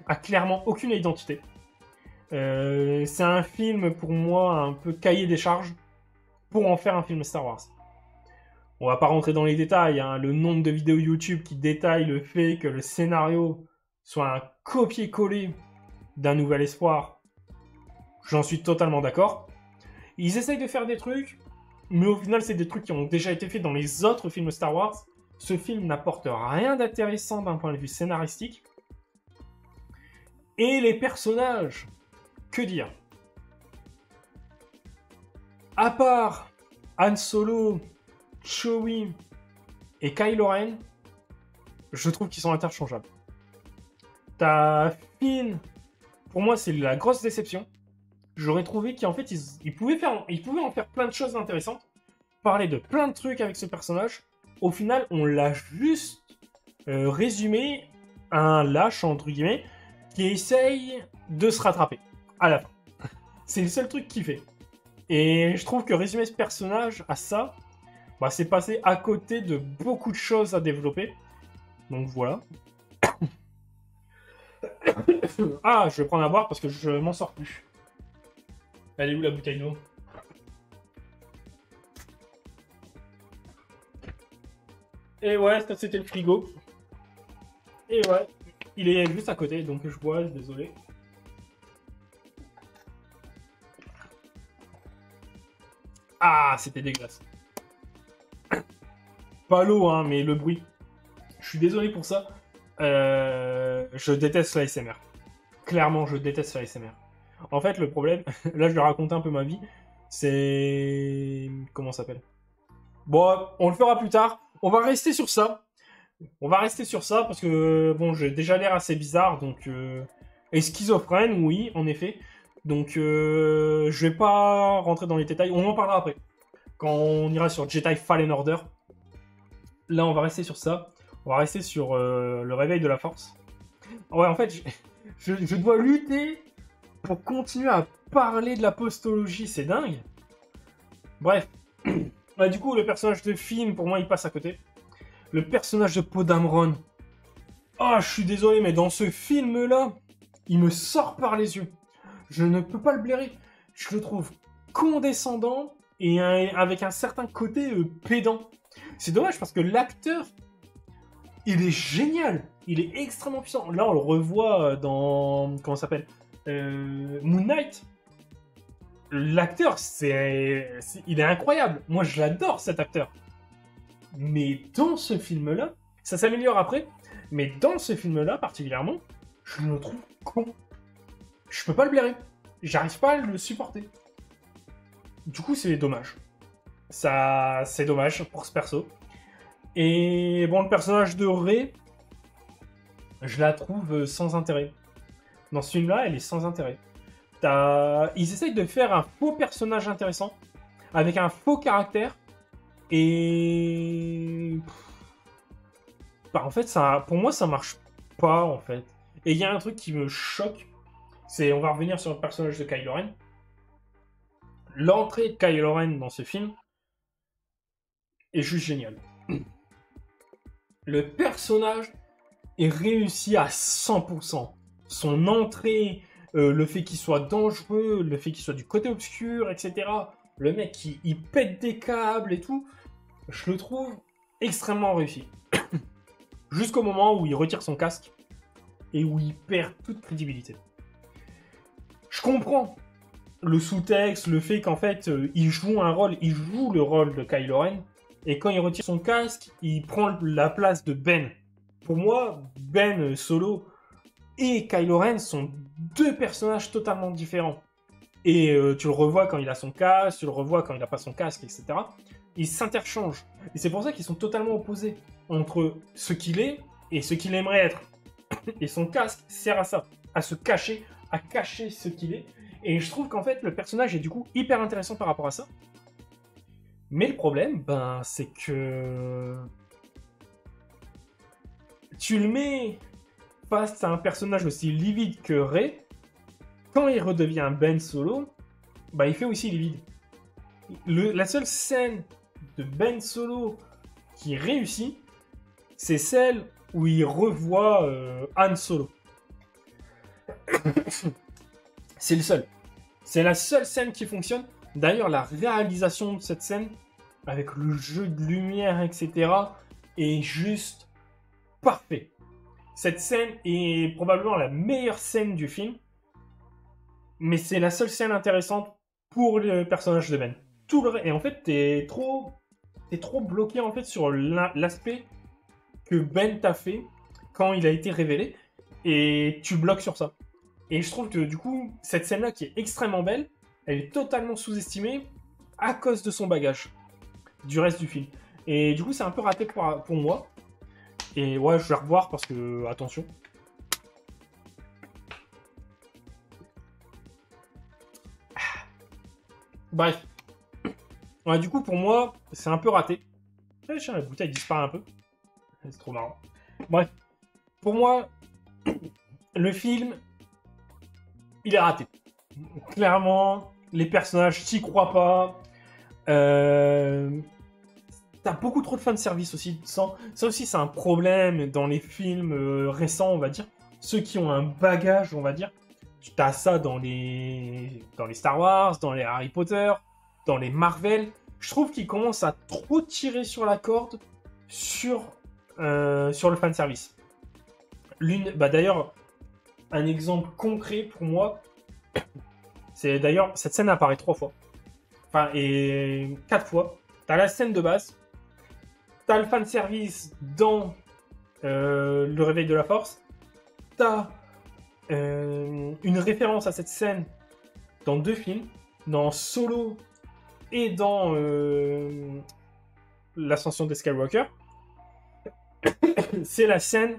a clairement aucune identité. C'est un film, pour moi, un peu cahier des charges pour en faire un film Star Wars. On va pas rentrer dans les détails, hein. Le nombre de vidéos YouTube qui détaillent le fait que le scénario soit un copier-coller d'un Nouvel Espoir, j'en suis totalement d'accord. Ils essayent de faire des trucs, mais au final, c'est des trucs qui ont déjà été faits dans les autres films Star Wars. Ce film n'apporte rien d'intéressant d'un point de vue scénaristique. Et les personnages, que dire? À part Han Solo, Chewie et Kylo Ren, je trouve qu'ils sont interchangeables. T'as Finn, pour moi c'est la grosse déception. J'aurais trouvé qu'en fait ils pouvaient en faire plein de choses intéressantes, parler de plein de trucs avec ce personnage. Au final, on l'a juste résumé à un lâche entre guillemets qui essaye de se rattraper à la fin. C'est le seul truc qu'il fait. Et je trouve que résumer ce personnage à ça, c'est passer à côté de beaucoup de choses à développer. Donc voilà. Ah, je vais prendre à boire parce que je m'en sors plus. Elle est où la bouteille d'eau? Et ouais, ça c'était le frigo. Et ouais, il est juste à côté, donc je bois, désolé. Ah, c'était dégueulasse. Pas l'eau, hein, mais le bruit. Je suis désolé pour ça. Je déteste l'ASMR. Clairement, je déteste l'ASMR. En fait, le problème, là je vais raconter un peu ma vie, c'est... Comment ça s'appelle? Bon, on le fera plus tard. On va rester sur ça. On va rester sur ça parce que, bon, j'ai déjà l'air assez bizarre, donc... Et schizophrène, oui, en effet. Donc, je vais pas rentrer dans les détails. On en parlera après. Quand on ira sur Jedi Fallen Order. Là, on va rester sur ça. On va rester sur le réveil de la force. Ouais, en fait, je dois lutter pour continuer à parler de la postologie. C'est dingue. Bref. Du coup, le personnage de Finn, pour moi, il passe à côté. Le personnage de Poe Dameron. Ah, je suis désolé, mais dans ce film-là, il me sort par les yeux. Je ne peux pas le blairer. Je le trouve condescendant et avec un certain côté pédant. C'est dommage parce que l'acteur, il est génial. Il est extrêmement puissant. Là, on le revoit dans... Comment ça s'appelle Moon Knight. L'acteur, il est incroyable. Moi, je l'adore, cet acteur. Mais dans ce film-là, ça s'améliore après, mais dans ce film-là, particulièrement, je le trouve con. Je peux pas le blairer. J'arrive pas à le supporter. Du coup, c'est dommage. Ça, c'est dommage pour ce perso. Et bon, le personnage de Rey, je la trouve sans intérêt. Dans ce film-là, elle est sans intérêt. Ils essayent de faire un faux personnage intéressant, avec un faux caractère, et... bah, en fait, ça, pour moi, ça marche pas, en fait. Et il y a un truc qui me choque, c'est, on va revenir sur le personnage de Kylo Ren. L'entrée de Kylo Ren dans ce film est juste géniale. Le personnage est réussi à 100%. Son entrée, le fait qu'il soit dangereux, le fait qu'il soit du côté obscur, etc. Le mec, il pète des câbles et tout. Je le trouve extrêmement réussi. Jusqu'au moment où il retire son casque et où il perd toute crédibilité. Je comprends le sous-texte, le fait qu'en fait, il joue le rôle de Kylo Ren, et quand il retire son casque, il prend la place de Ben. Pour moi, Ben Solo et Kylo Ren sont deux personnages totalement différents. Et tu le revois quand il a son casque, tu le revois quand il n'a pas son casque, etc. Ils s'interchangent. Et c'est pour ça qu'ils sont totalement opposés entre ce qu'il est et ce qu'il aimerait être. Et son casque sert à ça, à se cacher, à cacher ce qu'il est. Et je trouve qu'en fait, le personnage est du coup hyper intéressant par rapport à ça. Mais le problème, ben, c'est que tu le mets face à un personnage aussi livide que Rey. Quand il redevient Ben Solo, bah, il fait aussi livide. La seule scène de Ben Solo qui réussit, c'est celle où il revoit Han Solo. C'est le seul. C'est la seule scène qui fonctionne. D'ailleurs, la réalisation de cette scène, avec le jeu de lumière, etc., est juste parfait. Cette scène est probablement la meilleure scène du film, mais c'est la seule scène intéressante pour le personnage de Ben. Et en fait, t'es trop bloqué en fait sur l'aspect que Ben t'a fait quand il a été révélé, et tu bloques sur ça. Et je trouve que du coup, cette scène-là qui est extrêmement belle, elle est totalement sous-estimée à cause de son bagage du reste du film. Et du coup, c'est un peu raté pour moi. Et ouais, je vais revoir parce que, attention. Bref. Ouais, du coup, pour moi, c'est un peu raté. La bouteille disparaît un peu. C'est trop marrant. Bref. Pour moi, le film, il est raté. Clairement, les personnages, t'y crois pas. T'as beaucoup trop de fanservice aussi. Ça aussi, c'est un problème dans les films récents, on va dire. Ceux qui ont un bagage, on va dire. T'as ça dans les Star Wars, dans les Harry Potter, dans les Marvel. Je trouve qu'ils commencent à trop tirer sur la corde sur le fanservice. D'ailleurs, un exemple concret pour moi, c'est d'ailleurs, cette scène apparaît 3 fois. Enfin, et 4 fois. T'as la scène de base, t'as le fanservice dans le réveil de la force, t'as une référence à cette scène dans 2 films, dans Solo et dans l'ascension des Skywalker. C'est la scène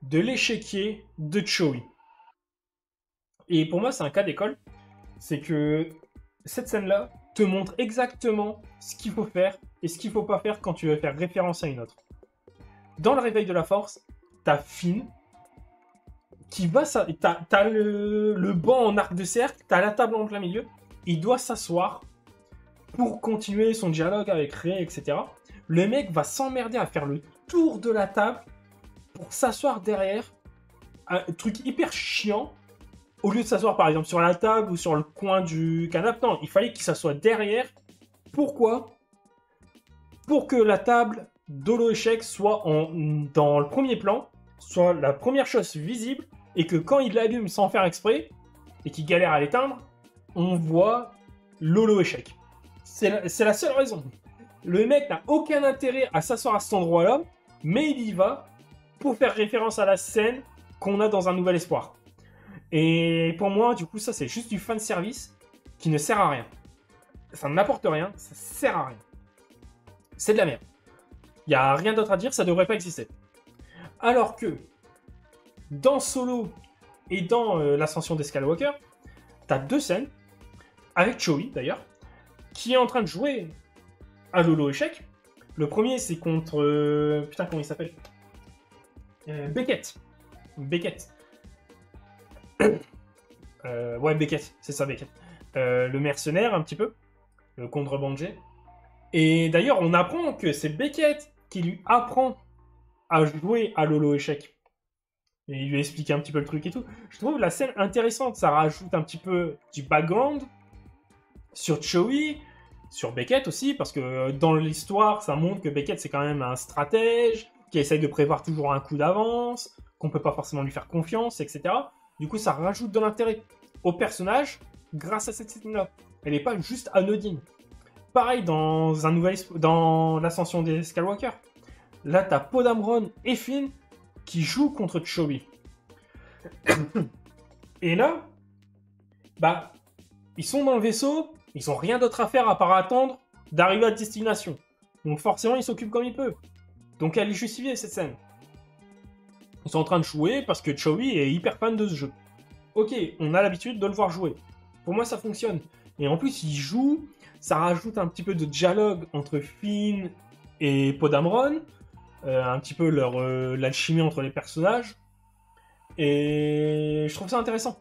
de l'échiquier de Chewie. Et pour moi, c'est un cas d'école. C'est que cette scène-là te montre exactement ce qu'il faut faire et ce qu'il faut pas faire quand tu veux faire référence à une autre. Dans le réveil de la force, t'as Finn qui va... T'as le banc en arc de cercle, t'as la table en plein milieu. Il doit s'asseoir pour continuer son dialogue avec Rey, etc. Le mec va s'emmerder à faire le tour de la table pour s'asseoir derrière. Un truc hyper chiant. Au lieu de s'asseoir par exemple sur la table ou sur le coin du canapé, non, il fallait qu'il s'assoie derrière. Pourquoi ? Pour que la table d'Holo Échec soit dans le premier plan, soit la première chose visible, et que quand il l'allume sans faire exprès, et qu'il galère à l'éteindre, on voit l'Holo Échec. C'est la seule raison. Le mec n'a aucun intérêt à s'asseoir à cet endroit-là, mais il y va pour faire référence à la scène qu'on a dans Un Nouvel Espoir. Et pour moi, du coup, ça, c'est juste du fanservice qui ne sert à rien. Ça n'apporte rien, ça sert à rien. C'est de la merde. Il n'y a rien d'autre à dire, ça devrait pas exister. Alors que, dans Solo et dans l'ascension des Skywalker, t'as 2 scènes, avec Chewie d'ailleurs, qui est en train de jouer à l'Holo Échec. Le premier, c'est contre... putain, comment il s'appelle ? Beckett. Beckett. Ouais, Beckett, c'est ça, Beckett. Le mercenaire, un petit peu. Le contrebandier. Et d'ailleurs, on apprend que c'est Beckett qui lui apprend à jouer à Lolo Échec. Et il lui explique un petit peu le truc et tout. Je trouve la scène intéressante. Ça rajoute un petit peu du background sur Chewie, sur Beckett aussi, parce que dans l'histoire, ça montre que Beckett, c'est quand même un stratège, qui essaye de prévoir toujours un coup d'avance, qu'on peut pas forcément lui faire confiance, etc. Du coup, ça rajoute de l'intérêt au personnage grâce à cette scène-là. Elle n'est pas juste anodine. Pareil dans dans l'ascension des Skywalker. Là, t'as Poe Dameron et Finn qui jouent contre Chewie. Et là, bah, ils sont dans le vaisseau, ils ont rien d'autre à faire à part attendre d'arriver à destination. Donc forcément, ils s'occupent comme ils peuvent. Donc elle est justifiée, cette scène. Ils sont en train de jouer parce que Chewie est hyper fan de ce jeu. Ok, on a l'habitude de le voir jouer. Pour moi, ça fonctionne. Et en plus, il joue, ça rajoute un petit peu de dialogue entre Finn et Poe Dameron, un petit peu l'alchimie entre les personnages. Et je trouve ça intéressant.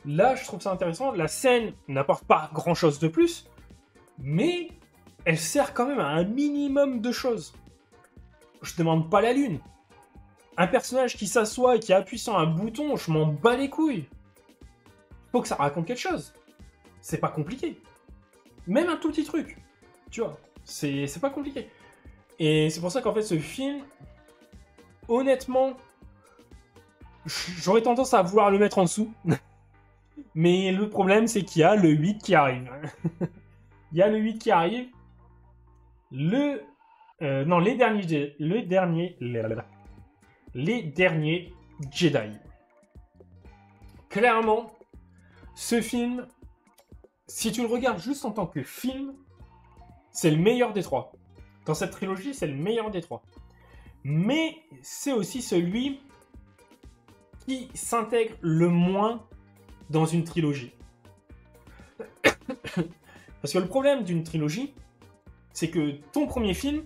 Là, je trouve ça intéressant. La scène n'apporte pas grand-chose de plus, mais elle sert quand même à un minimum de choses. Je demande pas la lune. Un personnage qui s'assoit et qui appuie sur un bouton, je m'en bats les couilles. Faut que ça raconte quelque chose. C'est pas compliqué. Même un tout petit truc. Tu vois, c'est pas compliqué. Et c'est pour ça qu'en fait, ce film, honnêtement, j'aurais tendance à vouloir le mettre en dessous. Mais le problème, c'est qu'il y a le 8 qui arrive. Il y a le 8 qui arrive. Non, les derniers Jedi. Clairement, ce film, si tu le regardes juste en tant que film, c'est le meilleur des trois. Dans cette trilogie, c'est le meilleur des trois. Mais c'est aussi celui qui s'intègre le moins dans une trilogie. Parce que le problème d'une trilogie, c'est que ton premier film,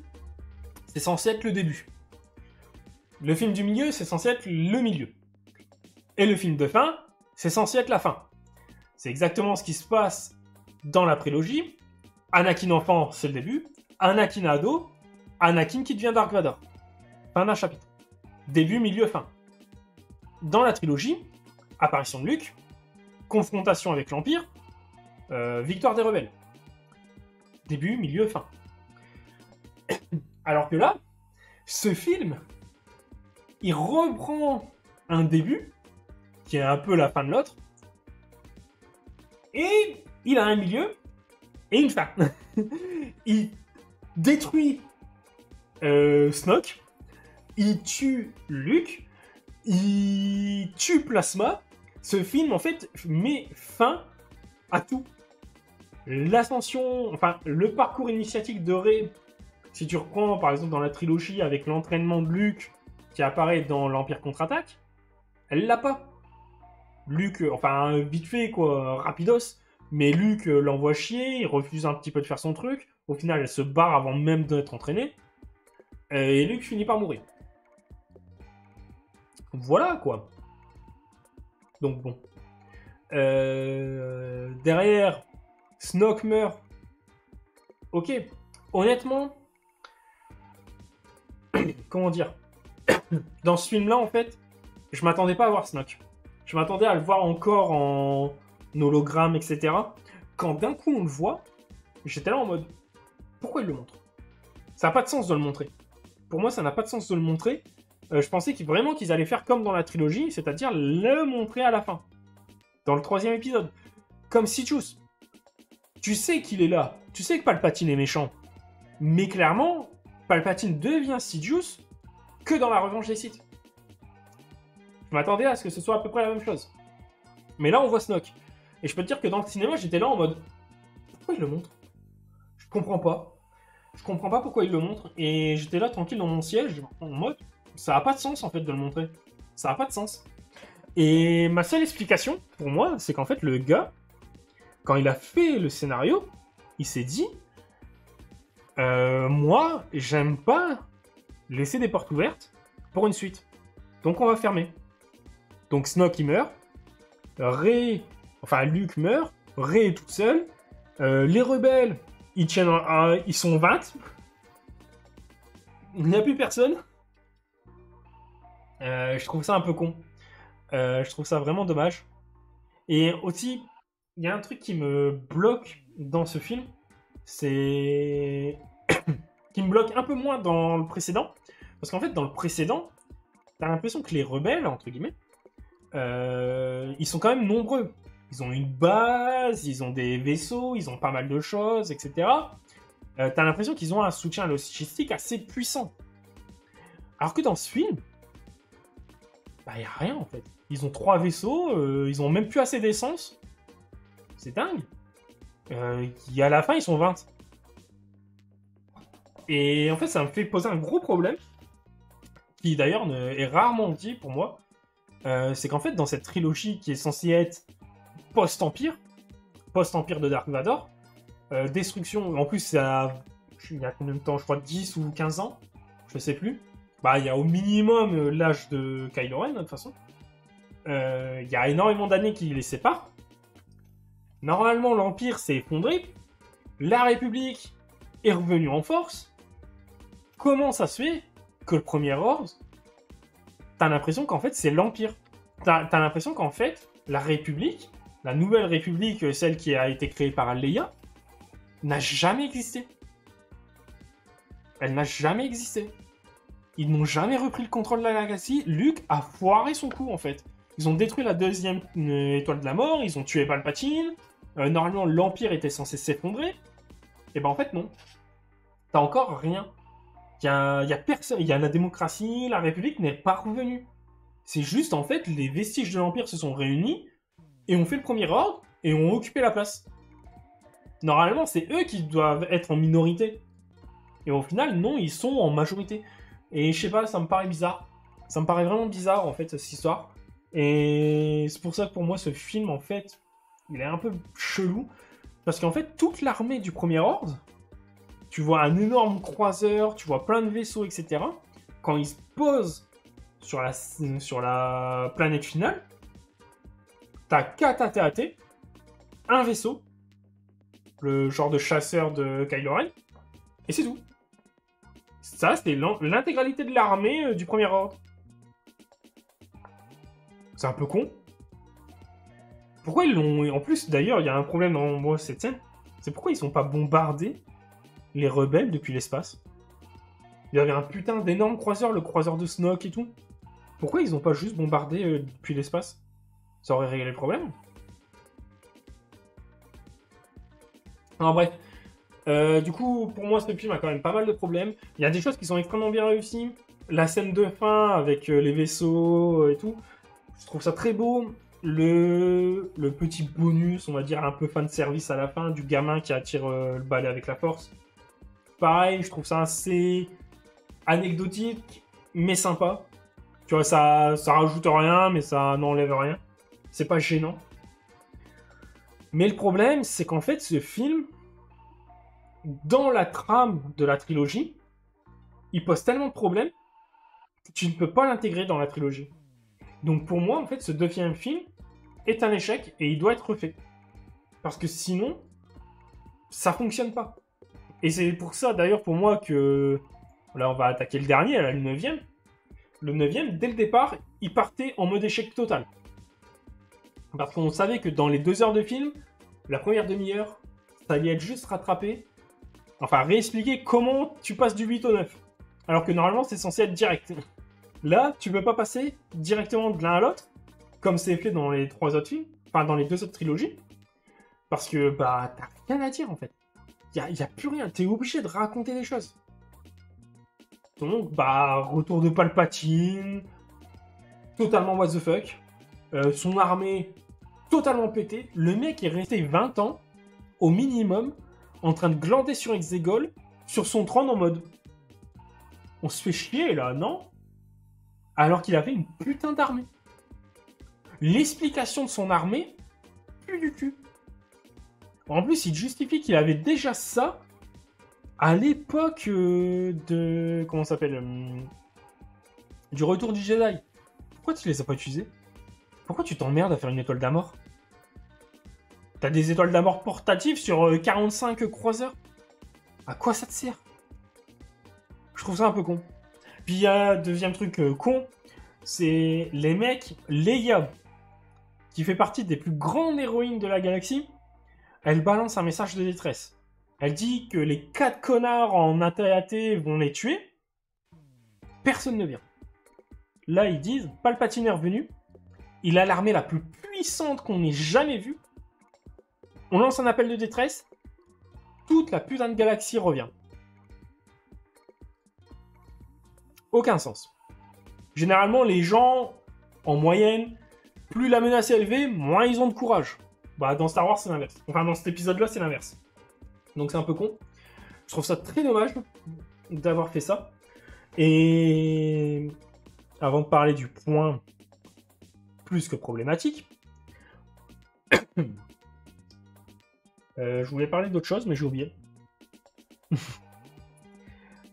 c'est censé être le début. Le film du milieu, c'est censé être le milieu. Et le film de fin, c'est censé être la fin. C'est exactement ce qui se passe dans la prélogie. Anakin enfant, c'est le début. Anakin ado, Anakin qui devient Dark Vador. Fin d'un chapitre. Début, milieu, fin. Dans la trilogie, apparition de Luke, confrontation avec l'Empire, victoire des rebelles. Début, milieu, fin. Alors que là, ce film, il reprend un début, qui est un peu la fin de l'autre, et il a un milieu et une fin. Il détruit Snoke, il tue Luke, il tue Plasma. Ce film, en fait, met fin à tout. L'ascension, enfin, le parcours initiatique de Rey, si tu reprends, par exemple, dans la trilogie, avec l'entraînement de Luke, qui apparaît dans l'Empire contre-attaque, elle l'a pas. Luke, enfin, vite fait, quoi, rapidos, mais Luke l'envoie chier, il refuse un petit peu de faire son truc, au final, elle se barre avant même d'être entraînée, et Luke finit par mourir. Voilà, quoi. Donc, bon. Derrière, Snoke meurt. Ok, honnêtement, comment dire, dans ce film-là, en fait, je m'attendais pas à voir Snoke. Je m'attendais à le voir encore en hologramme, etc. Quand d'un coup on le voit, j'étais là en mode, pourquoi il le montre? Ça n'a pas de sens de le montrer. Pour moi, ça n'a pas de sens de le montrer. Je pensais vraiment qu'ils allaient faire comme dans la trilogie, c'est-à-dire le montrer à la fin. Dans le 3e épisode. Comme Sidious. Tu sais qu'il est là. Tu sais que Palpatine est méchant. Mais clairement, Palpatine devient Sidious que dans la Revanche des Sith. Je m'attendais à ce que ce soit à peu près la même chose. Mais là, on voit Snoke. Et je peux te dire que dans le cinéma, j'étais là en mode, pourquoi il le montre? Je comprends pas. Je comprends pas pourquoi il le montre. Et j'étais là tranquille dans mon siège, en mode, ça n'a pas de sens en fait de le montrer. Ça n'a pas de sens. Et ma seule explication, pour moi, c'est qu'en fait, le gars, quand il a fait le scénario, il s'est dit, moi, j'aime pas laisser des portes ouvertes pour une suite. Donc on va fermer. Donc Snoke il meurt. Luke meurt. Rey est toute seule. Les rebelles, ils sont 20. Il n'y a plus personne. Je trouve ça un peu con. Je trouve ça vraiment dommage. Et aussi, il y a un truc qui me bloque dans ce film. C'est... qui me bloque un peu moins dans le précédent. Parce qu'en fait, dans le précédent, t'as l'impression que les rebelles, entre guillemets, ils sont quand même nombreux. Ils ont une base, ils ont des vaisseaux, ils ont pas mal de choses, etc. T'as l'impression qu'ils ont un soutien logistique assez puissant. Alors que dans ce film, bah y a rien en fait. Ils ont 3 vaisseaux, ils ont même plus assez d'essence. C'est dingue. Et à la fin, ils sont 20. Et en fait, ça me fait poser un gros problème, qui d'ailleurs est rarement dit pour moi. C'est qu'en fait, dans cette trilogie qui est censée être post-Empire de Dark Vador, destruction, en plus, il y a combien de temps? Je crois 10 ou 15 ans, je sais plus. Bah, il y a au minimum l'âge de Kylo Ren, de toute façon. Il y a énormément d'années qui les séparent. Normalement, l'Empire s'est effondré. La République est revenue en force. Comment ça se fait que le Premier Ordre, t'as l'impression qu'en fait, c'est l'Empire. T'as l'impression qu'en fait, la République, la nouvelle République, celle qui a été créée par Leia, n'a jamais existé. Elle n'a jamais existé. Ils n'ont jamais repris le contrôle de la galaxie. Luke a foiré son coup, en fait. Ils ont détruit la 2e étoile de la mort, ils ont tué Palpatine. Normalement, l'Empire était censé s'effondrer. Et ben en fait, non. T'as encore rien. Il y a personne. Il y a la démocratie, la République n'est pas revenue. C'est juste, en fait, les vestiges de l'Empire se sont réunis et ont fait le Premier Ordre et ont occupé la place. Normalement, c'est eux qui doivent être en minorité. Et au final, non, ils sont en majorité. Et je sais pas, ça me paraît bizarre. Ça me paraît vraiment bizarre, en fait, cette histoire. Et c'est pour ça que pour moi, ce film, en fait, il est un peu chelou. Parce qu'en fait, toute l'armée du Premier Ordre, tu vois un énorme croiseur, tu vois plein de vaisseaux, etc. Quand ils se posent sur la planète finale, t'as KT-AT, un vaisseau, le genre de chasseur de Kylo Ren, et c'est tout. Ça, c'était l'intégralité de l'armée du Premier Ordre. C'est un peu con. Pourquoi ils l'ont... En plus, d'ailleurs, il y a un problème dans cette scène. C'est pourquoi ils sont pas bombardés, les rebelles, depuis l'espace. Il y avait un putain d'énorme croiseur, le croiseur de Snoke et tout. Pourquoi ils ont pas juste bombardé depuis l'espace? Ça aurait réglé le problème. Alors bref. Du coup, pour moi, ce film a quand même pas mal de problèmes. Il y a des choses qui sont extrêmement bien réussies. La scène de fin avec les vaisseaux et tout, je trouve ça très beau. Le petit bonus, on va dire, un peu fan service à la fin, du gamin qui attire le balai avec la force. Pareil, je trouve ça assez anecdotique, mais sympa. Tu vois, ça rajoute rien, mais ça n'enlève rien. C'est pas gênant. Mais le problème, c'est qu'en fait, ce film, dans la trame de la trilogie, il pose tellement de problèmes que tu ne peux pas l'intégrer dans la trilogie. Donc pour moi, en fait, ce 2e film est un échec et il doit être refait. Parce que sinon, ça fonctionne pas. Et c'est pour ça, d'ailleurs, pour moi, que... Là, on va attaquer le dernier, là, le 9e. Le 9e, dès le départ, il partait en mode échec total. Parce qu'on savait que dans les 2 heures de film, la première demi-heure, ça allait être juste rattrapé. Enfin, réexpliquer comment tu passes du 8 au 9. Alors que normalement, c'est censé être direct. Là, tu peux pas passer directement de l'un à l'autre, comme c'est fait dans les 3 autres films, enfin dans les 2 autres trilogies. Parce que, bah, t'as rien à dire, en fait. Y a plus rien, t'es obligé de raconter des choses. Donc, bah, retour de Palpatine, totalement what the fuck, son armée totalement pétée, le mec est resté 20 ans, au minimum, en train de glander sur Exegol, sur son trône en mode... On se fait chier, là, non? Alors qu'il avait une putain d'armée. L'explication de son armée, plus du tout. En plus, il justifie qu'il avait déjà ça à l'époque de... Comment ça s'appelle Du Retour du Jedi. Pourquoi tu les as pas utilisés? Pourquoi tu t'emmerdes à faire une étoile d'amour? T'as des étoiles d'amour portatives sur 45 croiseurs? À quoi ça te sert? Je trouve ça un peu con. Puis il y a un deuxième truc con, c'est les mecs, Leia, qui fait partie des plus grandes héroïnes de la galaxie, elle balance un message de détresse. Elle dit que les 4 connards en AT-AT vont les tuer. Personne ne vient. Là, ils disent, Palpatine est revenu. Il a l'armée la plus puissante qu'on ait jamais vue. On lance un appel de détresse. Toute la putain de galaxie revient. Aucun sens. Généralement, les gens, en moyenne, plus la menace est élevée, moins ils ont de courage. Bah, dans Star Wars, c'est l'inverse. Enfin, dans cet épisode-là, c'est l'inverse. Donc, c'est un peu con. Je trouve ça très dommage d'avoir fait ça. Et avant de parler du point plus que problématique, je voulais parler d'autre chose, mais j'ai oublié.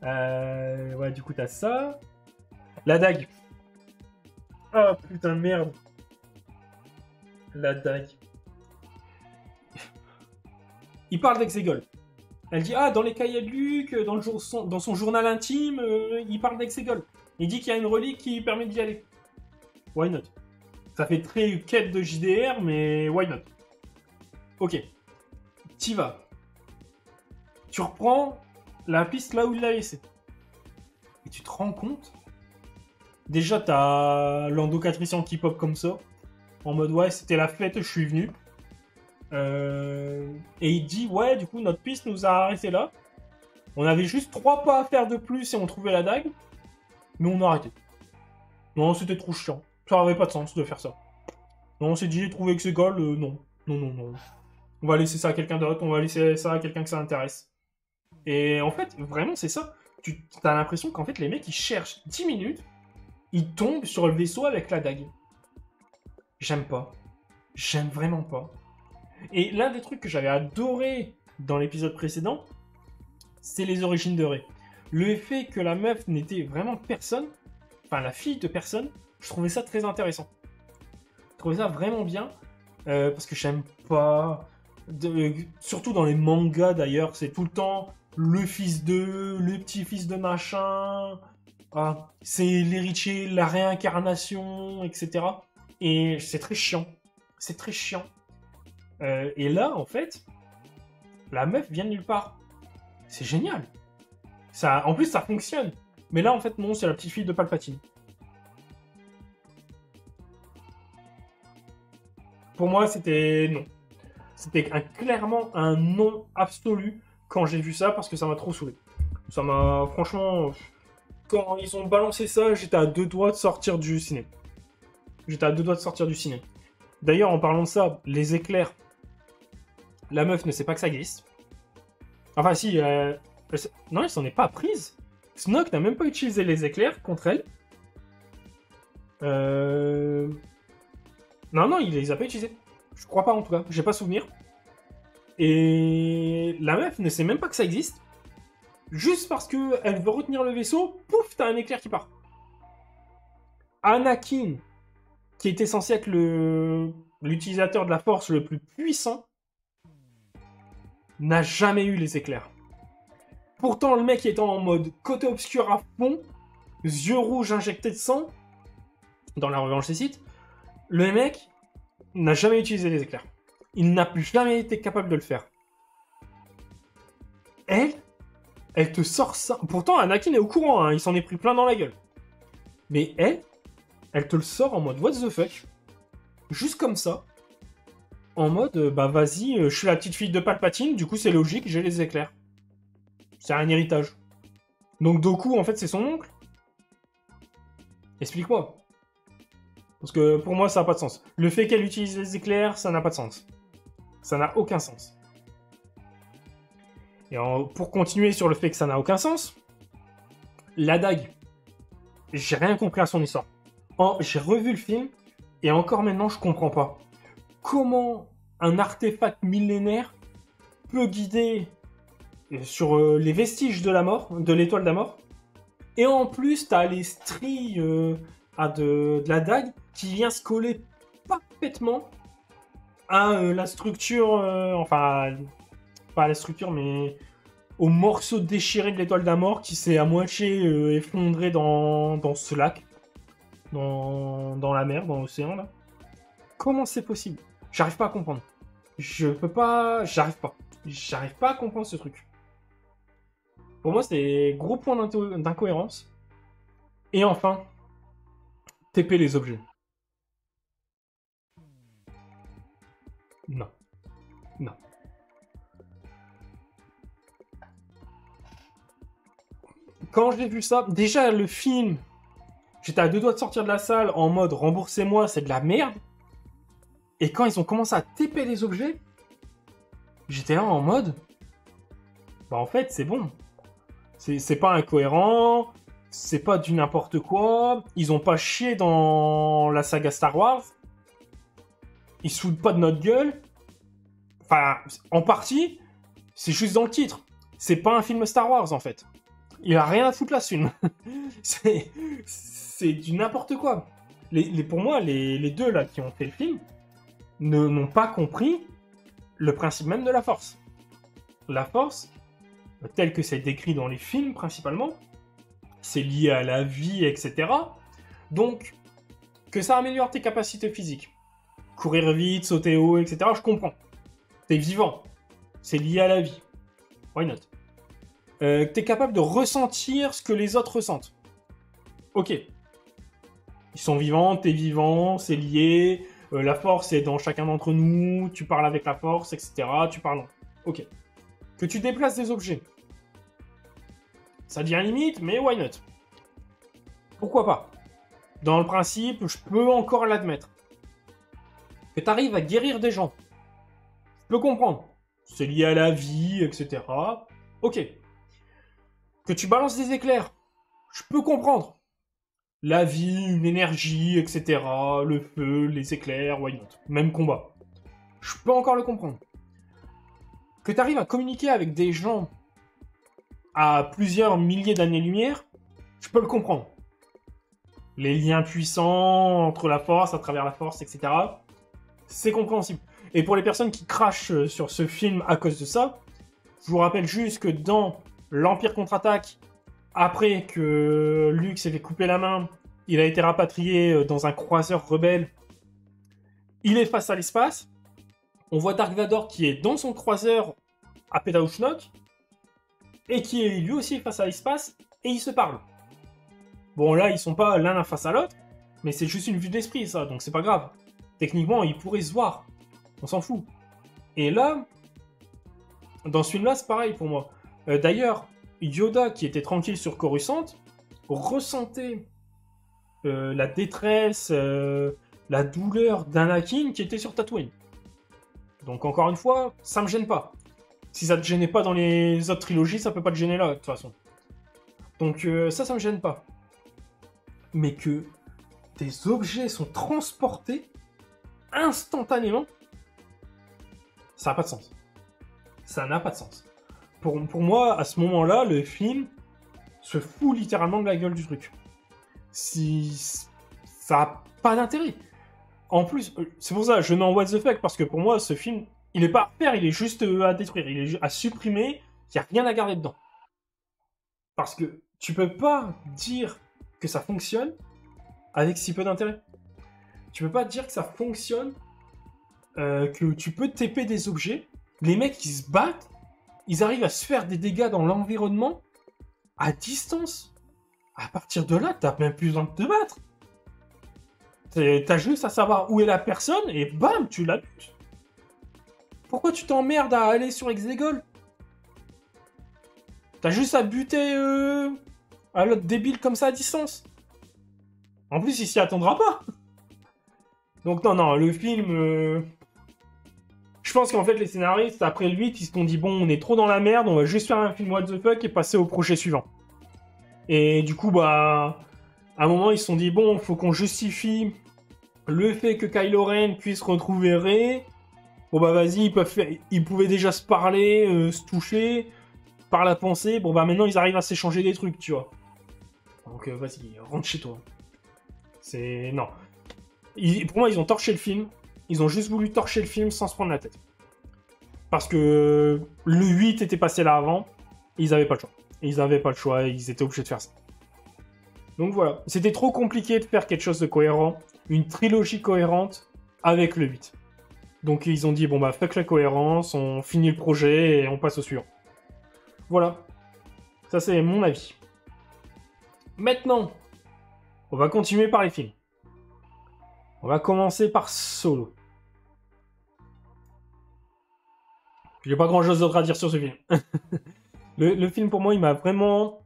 Ouais, du coup, t'as ça. La dague. Oh, putain de merde. La dague. Il parle d'Exegol. Elle dit, ah, dans les cahiers de Luke, dans son journal intime, il parle d'Exegol. Il dit qu'il y a une relique qui permet d'y aller. Why not? Ça fait très quête de JDR, mais why not? Ok. T'y vas. Tu reprends la piste là où il l'a laissée. Et tu te rends compte? Déjà, t'as Lando Calrissian qui pop comme ça. En mode, ouais, c'était la fête, je suis venu. Et il dit, ouais, du coup, notre piste nous a arrêtés là. On avait juste 3 pas à faire de plus et on trouvait la dague. Mais on a arrêté. Non, c'était trop chiant. Ça n'avait pas de sens de faire ça. Non, on s'est dit, trouver que c'est goal, non. Non. On va laisser ça à quelqu'un d'autre, on va laisser ça à quelqu'un que ça intéresse. Et en fait, vraiment, c'est ça. Tu as l'impression qu'en fait, les mecs, ils cherchent 10 minutes, ils tombent sur le vaisseau avec la dague. J'aime pas. J'aime vraiment pas. Et l'un des trucs que j'avais adoré dans l'épisode précédent, c'est les origines de Rey. Le fait que la meuf n'était vraiment personne, enfin la fille de personne, je trouvais ça très intéressant. Je trouvais ça vraiment bien, parce que j'aime pas... surtout dans les mangas d'ailleurs, c'est tout le temps le fils de, le petit-fils de machin, c'est l'héritier, la réincarnation, etc. Et c'est très chiant. C'est très chiant. Et là, en fait, la meuf vient de nulle part. C'est génial. Ça, en plus, ça fonctionne. Mais là, en fait, non, c'est la petite fille de Palpatine. Pour moi, c'était non. C'était clairement un non absolu quand j'ai vu ça, parce que ça m'a trop saoulé. Ça m'a, franchement... Quand ils ont balancé ça, j'étais à 2 doigts de sortir du ciné. D'ailleurs, en parlant de ça, les éclairs... La meuf ne sait pas que ça glisse. Enfin, si... non, elle s'en est pas prise. Snoke n'a même pas utilisé les éclairs contre elle. Non, il les a pas utilisés. Je crois pas en tout cas, j'ai pas souvenir. Et la meuf ne sait même pas que ça existe. Juste parce que elle veut retenir le vaisseau, pouf, t'as un éclair qui part. Anakin, qui était censé être l'utilisateur de la force le plus puissant, n'a jamais eu les éclairs. Pourtant, le mec étant en mode côté obscur à fond, yeux rouges injectés de sang, dans la revanche des Sith, le mec n'a jamais utilisé les éclairs. Il n'a plus jamais été capable de le faire. Elle te sort ça. Pourtant, Anakin est au courant, hein, il s'en est pris plein dans la gueule. Mais elle te le sort en mode what the fuck. Juste comme ça. En mode, bah vas-y, je suis la petite fille de Palpatine, du coup c'est logique, j'ai les éclairs. C'est un héritage. Donc Dooku, en fait, c'est son oncle. Explique-moi. Parce que pour moi, ça n'a pas de sens. Le fait qu'elle utilise les éclairs, ça n'a pas de sens. Ça n'a aucun sens. Et pour continuer sur le fait que ça n'a aucun sens, la dague, j'ai rien compris à son histoire. J'ai revu le film, et encore maintenant, je comprends pas. Comment un artefact millénaire peut guider sur les vestiges de la mort, de l'étoile de la mort, et en plus, t'as les stries à de la dague qui vient se coller parfaitement à la structure, enfin, pas à la structure, mais au morceau déchiré de l'étoile d'Amor qui s'est à moitié effondré dans ce lac, dans la mer, dans l'océan, là. Comment c'est possible? J'arrive pas à comprendre. Je peux pas... J'arrive pas. J'arrive pas à comprendre ce truc. Pour moi, c'est gros point d'incohérence. Et enfin, TP les objets. Non. Non. Quand j'ai vu ça, déjà le film, j'étais à deux doigts de sortir de la salle en mode remboursez-moi, c'est de la merde. Et quand ils ont commencé à TP les objets, j'étais là en mode, bah en fait c'est bon. C'est pas incohérent, c'est pas du n'importe quoi, ils ont pas chié dans la saga Star Wars, ils se foutent pas de notre gueule. Enfin, en partie, c'est juste dans le titre. C'est pas un film Star Wars en fait. Il a rien à foutre là ce film. c'est du n'importe quoi. Pour moi, les deux là qui ont fait le film n'ont pas compris le principe même de la Force. La Force, tel que c'est décrit dans les films principalement, c'est lié à la vie, etc. Donc, que ça améliore tes capacités physiques. Courir vite, sauter haut, etc. Je comprends. T'es vivant. C'est lié à la vie. Why not? T'es capable de ressentir ce que les autres ressentent. Ok. Ils sont vivants, t'es vivant, c'est lié. La force est dans chacun d'entre nous. Tu parles avec la force, etc. Tu parles. Ok. Que tu déplaces des objets. Ça devient limite, mais why not? Pourquoi pas? Dans le principe, je peux encore l'admettre. Que t'arrives à guérir des gens. Je peux comprendre. C'est lié à la vie, etc. Ok. Que tu balances des éclairs. Je peux comprendre. La vie, une énergie, etc. Le feu, les éclairs, why not? Même combat. Je peux encore le comprendre. Que tu arrives à communiquer avec des gens à plusieurs milliers d'années-lumière, je peux le comprendre. Les liens puissants entre la force, à travers la force, etc. C'est compréhensible. Et pour les personnes qui crachent sur ce film à cause de ça, je vous rappelle juste que dans l'Empire contre-attaque, après que Luke s'est fait couper la main, il a été rapatrié dans un croiseur rebelle. Il est face à l'espace. On voit Dark Vador qui est dans son croiseur à Pétaouchnok et qui est lui aussi face à l'espace et ils se parlent. Bon là, ils sont pas l'un face à l'autre, mais c'est juste une vue d'esprit ça, donc c'est pas grave. Techniquement, ils pourraient se voir. On s'en fout. Et là, dans ce film-là, c'est pareil pour moi. D'ailleurs, Yoda, qui était tranquille sur Coruscant, ressentait la détresse, la douleur d'Anakin qui était sur Tatooine. Donc encore une fois, ça me gêne pas. Si ça te gênait pas dans les autres trilogies, ça peut pas te gêner là, de toute façon. Donc ça me gêne pas. Mais que des objets sont transportés instantanément, ça n'a pas de sens. Ça n'a pas de sens. Pour moi, à ce moment-là, le film se fout littéralement de la gueule du truc. Ça n'a pas d'intérêt. En plus, c'est pour ça je mets en what the fuck, parce que pour moi, ce film, il n'est pas à faire, il est juste à détruire, il est à supprimer, il n'y a rien à garder dedans. Parce que tu peux pas dire que ça fonctionne avec si peu d'intérêt. Tu peux pas dire que ça fonctionne, que tu peux TP des objets, les mecs ils se battent, ils arrivent à se faire des dégâts dans l'environnement à distance. À partir de là, t'as même plus besoin de te battre. T'as juste à savoir où est la personne et bam, tu la butes. Pourquoi tu t'emmerdes à aller sur Exegol? T'as juste à buter à l'autre débile comme ça à distance. En plus, il s'y attendra pas. Donc non, le film... Je pense qu'en fait, les scénaristes, après le 8, ils se sont dit, bon, on est trop dans la merde, on va juste faire un film what the fuck et passer au projet suivant. Et du coup, bah... À un moment, ils se sont dit, bon, faut qu'on justifie le fait que Kylo Ren puisse retrouver Rey. Bon bah vas-y, ils pouvaient déjà se parler, se toucher, par la pensée. Bon bah maintenant, ils arrivent à s'échanger des trucs, tu vois. Donc vas-y, rentre chez toi. C'est... Non. Pour moi, ils ont torché le film. Ils ont juste voulu torcher le film sans se prendre la tête. Parce que le 8 était passé là avant, et ils n'avaient pas le choix. Ils n'avaient pas le choix, ils étaient obligés de faire ça. Donc voilà, c'était trop compliqué de faire quelque chose de cohérent, une trilogie cohérente avec le 8. Donc ils ont dit, bon bah fuck la cohérence, on finit le projet et on passe au suivant. Voilà. Ça c'est mon avis. Maintenant, on va continuer par les films. On va commencer par Solo. J'ai pas grand chose d'autre à dire sur ce film. le film pour moi, il m'a vraiment...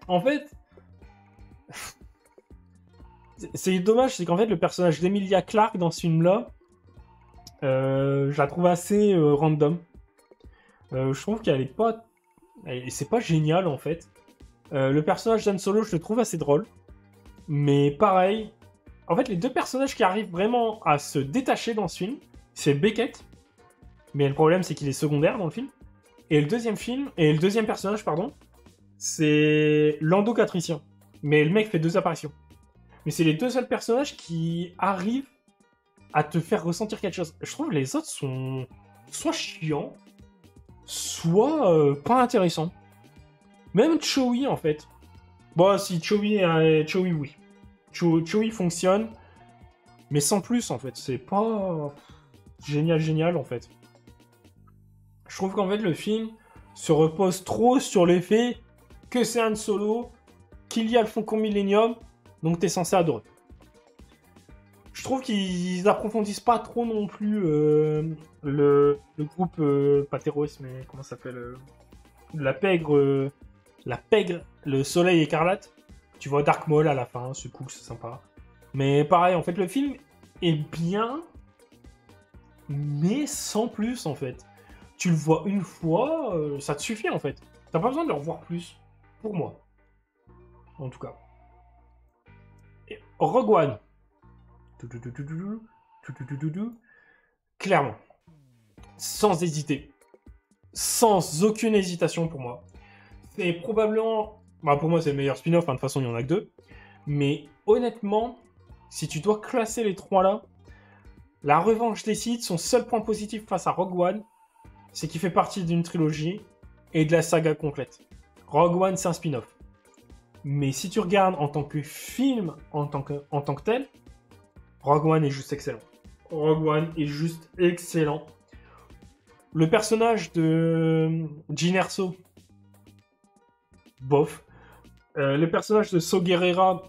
En fait... C'est dommage, c'est qu'en fait le personnage d'Emilia Clarke dans ce film-là, je la trouve assez random. Je trouve qu'elle est pas... C'est pas génial en fait. Le personnage d'Han Solo, je le trouve assez drôle. Mais pareil, en fait les deux personnages qui arrivent vraiment à se détacher dans ce film, c'est Beckett. Mais le problème c'est qu'il est secondaire dans le film. Et le deuxième personnage, pardon, c'est Lando Calrissian. Mais le mec fait 2 apparitions. Mais c'est les 2 seuls personnages qui arrivent à te faire ressentir quelque chose. Je trouve que les autres sont soit chiants, soit pas intéressants. Même Chewie, en fait. Bon, si Chewie, oui. Chewie fonctionne, mais sans plus, en fait. C'est pas génial, en fait. Je trouve qu'en fait, le film se repose trop sur l'effet que c'est Han Solo, qu'il y a le Faucon Millenium, donc t'es censé adorer. Je trouve qu'ils approfondissent pas trop non plus le groupe, pas terroriste, mais comment ça s'appelle la pègre, le soleil écarlate. Tu vois Dark Maul à la fin, c'est cool, c'est sympa. Mais pareil, en fait, le film est bien, mais sans plus, en fait. Tu le vois une fois, ça te suffit, en fait. T'as pas besoin de le revoir plus, pour moi. En tout cas. Et Rogue One. Clairement. Sans hésiter. Sans aucune hésitation pour moi. C'est probablement... Bah pour moi, c'est le meilleur spin-off. De toute façon, il n'y en a que 2. Mais honnêtement, si tu dois classer les 3 là, La Revanche des Sith, son seul point positif face à Rogue One, c'est qu'il fait partie d'une trilogie et de la saga complète. Rogue One, c'est un spin-off. Mais si tu regardes en tant que film, en tant que tel, Rogue One est juste excellent. Rogue One est juste excellent. Le personnage de Jyn Erso, bof. Le personnage de Saw Gerrera,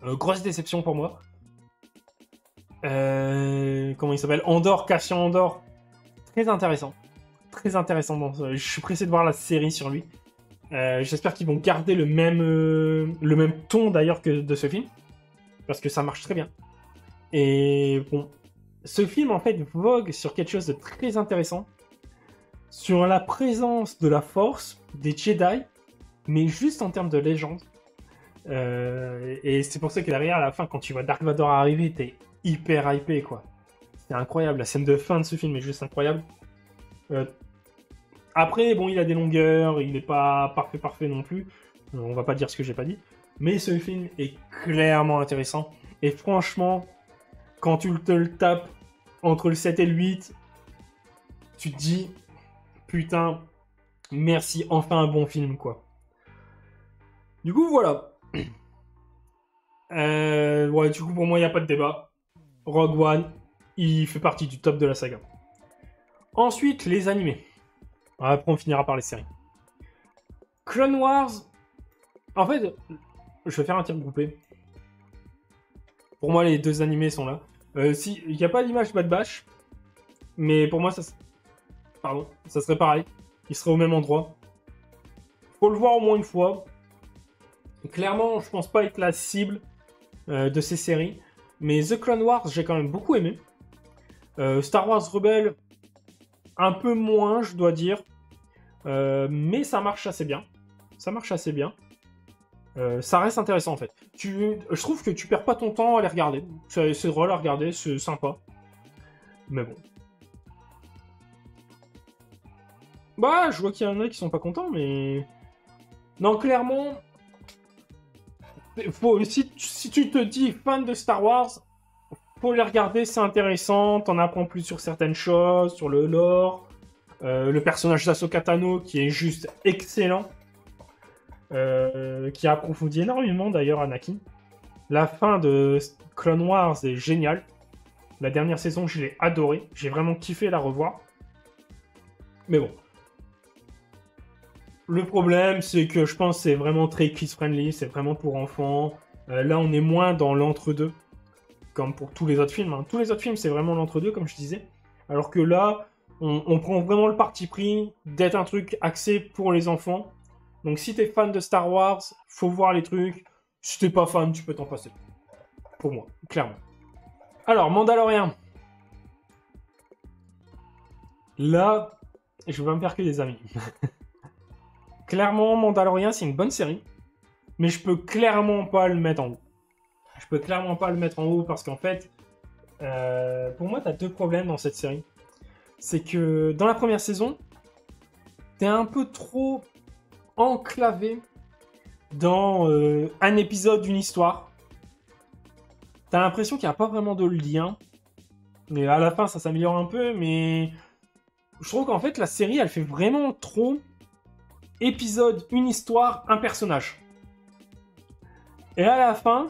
grosse déception pour moi. Comment il s'appelle, Andor, Cassian Andor, très intéressant. Très intéressant. Je suis pressé de voir la série sur lui. J'espère qu'ils vont garder le même ton d'ailleurs que de ce film. Parce que ça marche très bien. Et bon, ce film en fait vogue sur quelque chose de très intéressant. Sur la présence de la Force, des Jedi, mais juste en termes de légende. Et c'est pour ça que derrière, à la fin, quand tu vois Dark Vador arriver, t'es hyper hypé, quoi. C'est incroyable, la scène de fin de ce film est juste incroyable. Après, bon, il a des longueurs, il n'est pas parfait non plus. On va pas dire ce que j'ai pas dit. Mais ce film est clairement intéressant. Et franchement, quand tu te le tapes entre le 7 et le 8, tu te dis, putain, merci, enfin un bon film, quoi. Du coup, voilà. Ouais, du coup, pour moi, il n'y a pas de débat. Rogue One, il fait partie du top de la saga. Ensuite, les animés. Après, on finira par les séries. Clone Wars. En fait, je vais faire un tir groupé. Pour moi, les 2 animés sont là. Si, il n'y a pas d'image Bad Batch. Mais pour moi, ça serait pareil. Il serait au même endroit. Faut le voir au moins une fois. Clairement, je pense pas être la cible de ces séries. Mais The Clone Wars, j'ai quand même beaucoup aimé. Star Wars Rebels, un peu moins, je dois dire. Mais ça marche assez bien. Ça reste intéressant en fait. Je trouve que tu perds pas ton temps à les regarder. C'est drôle à regarder, c'est sympa. Mais bon. Bah, je vois qu'il y en a qui sont pas contents, mais... Non, clairement... Si tu te dis fan de Star Wars, faut les regarder, c'est intéressant, t'en apprends plus sur certaines choses, sur le lore, le personnage d'Ahsoka Tano qui est juste excellent, qui approfondit énormément d'ailleurs Anakin. La fin de Clone Wars est géniale. La dernière saison, je l'ai adorée, j'ai vraiment kiffé la revoir. Mais bon. Le problème, c'est que je pense que c'est vraiment très kids-friendly, c'est vraiment pour enfants. Là, on est moins dans l'entre-deux, comme pour tous les autres films. Hein. Tous les autres films, c'est vraiment l'entre-deux, comme je disais. Alors que là, on prend vraiment le parti pris d'être un truc axé pour les enfants. Donc si t'es fan de Star Wars, faut voir les trucs. Si t'es pas fan, tu peux t'en passer. Pour moi, clairement. Alors, Mandalorian. Là, je vais pas me faire que des amis. Clairement, Mandalorian, c'est une bonne série. Mais je peux clairement pas le mettre en haut. Je peux clairement pas le mettre en haut parce qu'en fait, pour moi, t'as deux problèmes dans cette série. C'est que dans la première saison, t'es un peu trop enclavé dans un épisode d'une histoire. T'as l'impression qu'il n'y a pas vraiment de lien. Mais à la fin, ça s'améliore un peu, mais je trouve qu'en fait, la série, elle fait vraiment trop épisode, une histoire, un personnage. Et à la fin,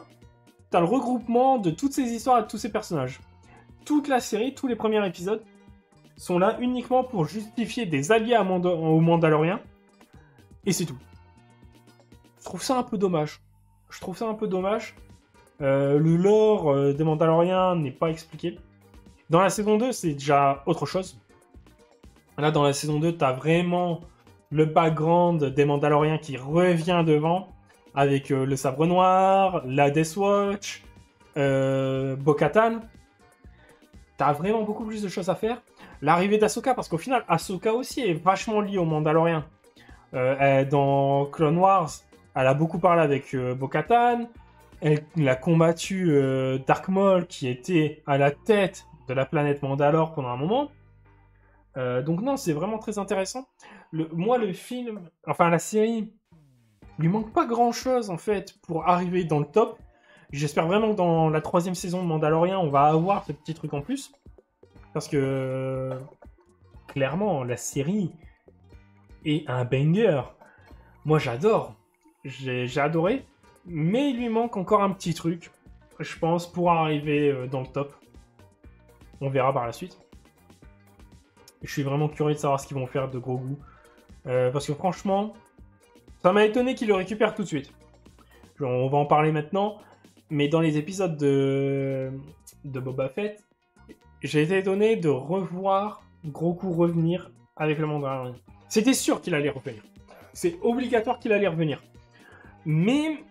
t'as le regroupement de toutes ces histoires et de tous ces personnages. Toute la série, tous les premiers épisodes, sont là uniquement pour justifier des alliés aux Mandaloriens. Et c'est tout. Je trouve ça un peu dommage. Le lore des Mandaloriens n'est pas expliqué. Dans la saison 2, c'est déjà autre chose. Là, dans la saison 2, t'as vraiment le background des Mandaloriens qui revient devant, avec le sabre noir, la Death Watch, Bo-Katan. T'as vraiment beaucoup plus de choses à faire. L'arrivée d'Ahsoka, parce qu'au final, Ahsoka aussi est vachement liée aux Mandaloriens. Dans Clone Wars, elle a beaucoup parlé avec Bo-Katan. Elle a combattu Dark Maul, qui était à la tête de la planète Mandalore pendant un moment. Donc non, c'est vraiment très intéressant. Le film, enfin la série, lui manque pas grand-chose en fait pour arriver dans le top. J'espère vraiment que dans la 3e saison de Mandalorian, on va avoir ce petit truc en plus. Parce que, clairement, la série est un banger. Moi, j'adore. J'ai adoré. Mais il lui manque encore un petit truc, je pense, pour arriver dans le top. On verra par la suite. Je suis vraiment curieux de savoir ce qu'ils vont faire de Grogu. Parce que franchement, ça m'a étonné qu'ils le récupèrent tout de suite. On va en parler maintenant. Mais dans les épisodes de Boba Fett, j'ai été étonné de revoir Grogu revenir avec le Mandalorian. C'était sûr qu'il allait revenir. C'est obligatoire qu'il allait revenir. Mais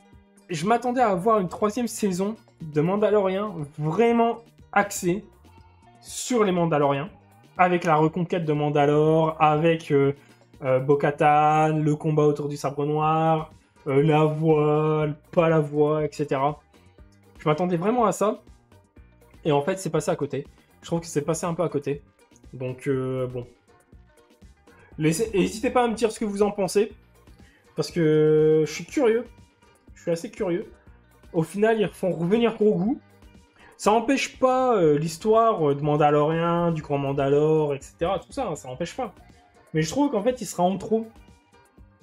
je m'attendais à voir une 3e saison de Mandalorian vraiment axée sur les Mandaloriens. Avec la reconquête de Mandalore, avec Bo-Katan, le combat autour du sabre noir, la voile, pas la voix, etc. Je m'attendais vraiment à ça. Et en fait, c'est passé à côté. Je trouve que c'est passé un peu à côté. Donc, bon. N'hésitez pas à me dire ce que vous en pensez. Parce que je suis curieux. Je suis assez curieux. Au final, ils font revenir Grogu. Ça n'empêche pas l'histoire de Mandalorian, du Grand Mandalore, etc. Tout ça, hein, ça n'empêche pas. Mais je trouve qu'en fait, il sera en trop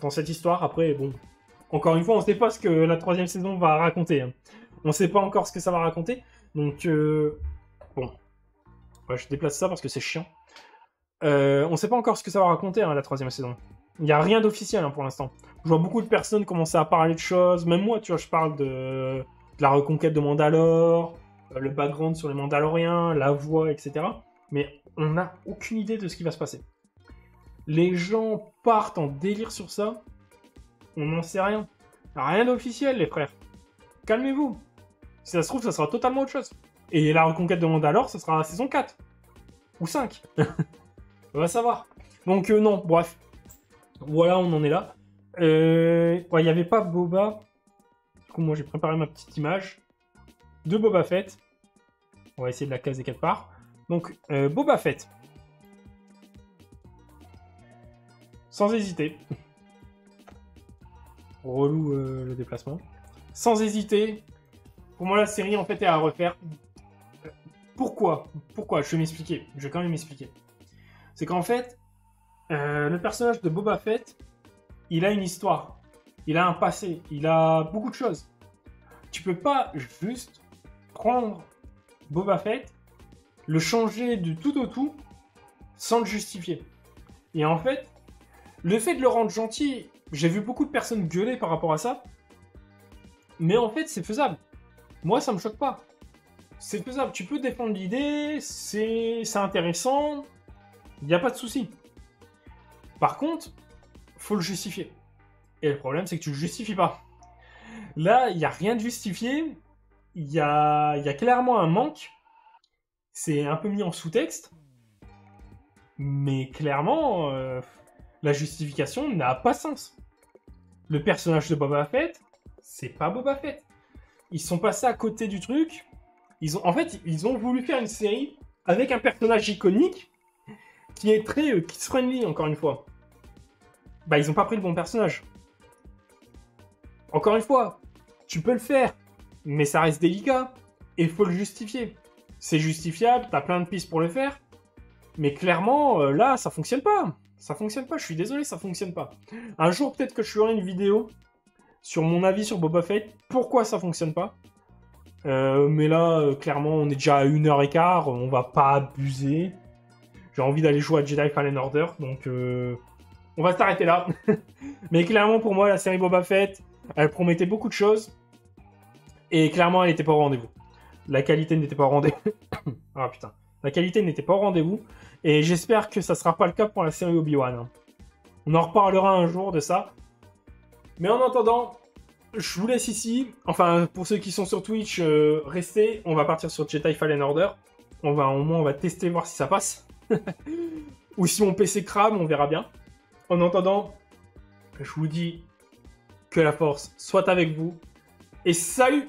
dans cette histoire. Après, bon. Encore une fois, on ne sait pas ce que la 3e saison va raconter. Hein. On ne sait pas encore ce que ça va raconter. Donc, bon. Ouais, je déplace ça parce que c'est chiant. On ne sait pas encore ce que ça va raconter, hein, la 3e saison. Il n'y a rien d'officiel hein, pour l'instant. Je vois beaucoup de personnes commencer à parler de choses. Même moi, tu vois, je parle de la reconquête de Mandalore, le background sur les Mandaloriens, la voix, etc. Mais on n'a aucune idée de ce qui va se passer. Les gens partent en délire sur ça. On n'en sait rien. Rien d'officiel, les frères. Calmez-vous. Si ça se trouve, ça sera totalement autre chose. Et la reconquête de Mandalore, ce sera la saison 4. Ou 5. On va savoir. Donc non, bref. Voilà, on en est là. Il n'y avait pas Boba. Du coup, moi, j'ai préparé ma petite image de Boba Fett. On va essayer de la caser quelque part. Donc, Boba Fett. Sans hésiter. Relou le déplacement. sans hésiter. Pour moi, la série, en fait, est à refaire. Pourquoi? Je vais m'expliquer. Je vais quand même m'expliquer. C'est qu'en fait, le personnage de Boba Fett, il a une histoire. Il a un passé. Il a beaucoup de choses. Tu peux pas juste prendre Boba Fett, le changer du tout au tout, sans le justifier. Et en fait, le fait de le rendre gentil, j'ai vu beaucoup de personnes gueuler par rapport à ça. Mais en fait, c'est faisable. Moi, ça me choque pas. C'est faisable. Tu peux défendre l'idée, c'est intéressant. Il n'y a pas de souci. Par contre, faut le justifier. Et le problème, c'est que tu le justifies pas. Là, il n'y a rien de justifié. Il y a clairement un manque. C'est un peu mis en sous-texte. Mais clairement, la justification n'a pas sens. Le personnage de Boba Fett, c'est pas Boba Fett. Ils sont passés à côté du truc. En fait, ils ont voulu faire une série avec un personnage iconique qui est très kids-friendly, encore une fois. Bah, ils ont pas pris le bon personnage. Encore une fois, tu peux le faire, mais ça reste délicat. Et il faut le justifier. C'est justifiable, t'as plein de pistes pour le faire. Mais clairement, là, ça fonctionne pas. Ça fonctionne pas, je suis désolé, ça fonctionne pas. Un jour, peut-être que je ferai une vidéo sur mon avis sur Boba Fett, pourquoi ça fonctionne pas. Mais là, clairement, on est déjà à 1h15, on va pas abuser. J'ai envie d'aller jouer à Jedi Fallen Order, donc on va s'arrêter là. Mais clairement, pour moi, la série Boba Fett, elle promettait beaucoup de choses. Et clairement, elle n'était pas au rendez-vous. La qualité n'était pas au rendez-vous. Ah putain. La qualité n'était pas au rendez-vous. Et j'espère que ça sera pas le cas pour la série Obi-Wan. On en reparlera un jour de ça. Mais en attendant, je vous laisse ici. Enfin, pour ceux qui sont sur Twitch, restez. On va partir sur Jedi Fallen Order. Au moins, on va tester, voir si ça passe. Ou si mon PC crame, on verra bien. En attendant, je vous dis que la force soit avec vous. Et salut!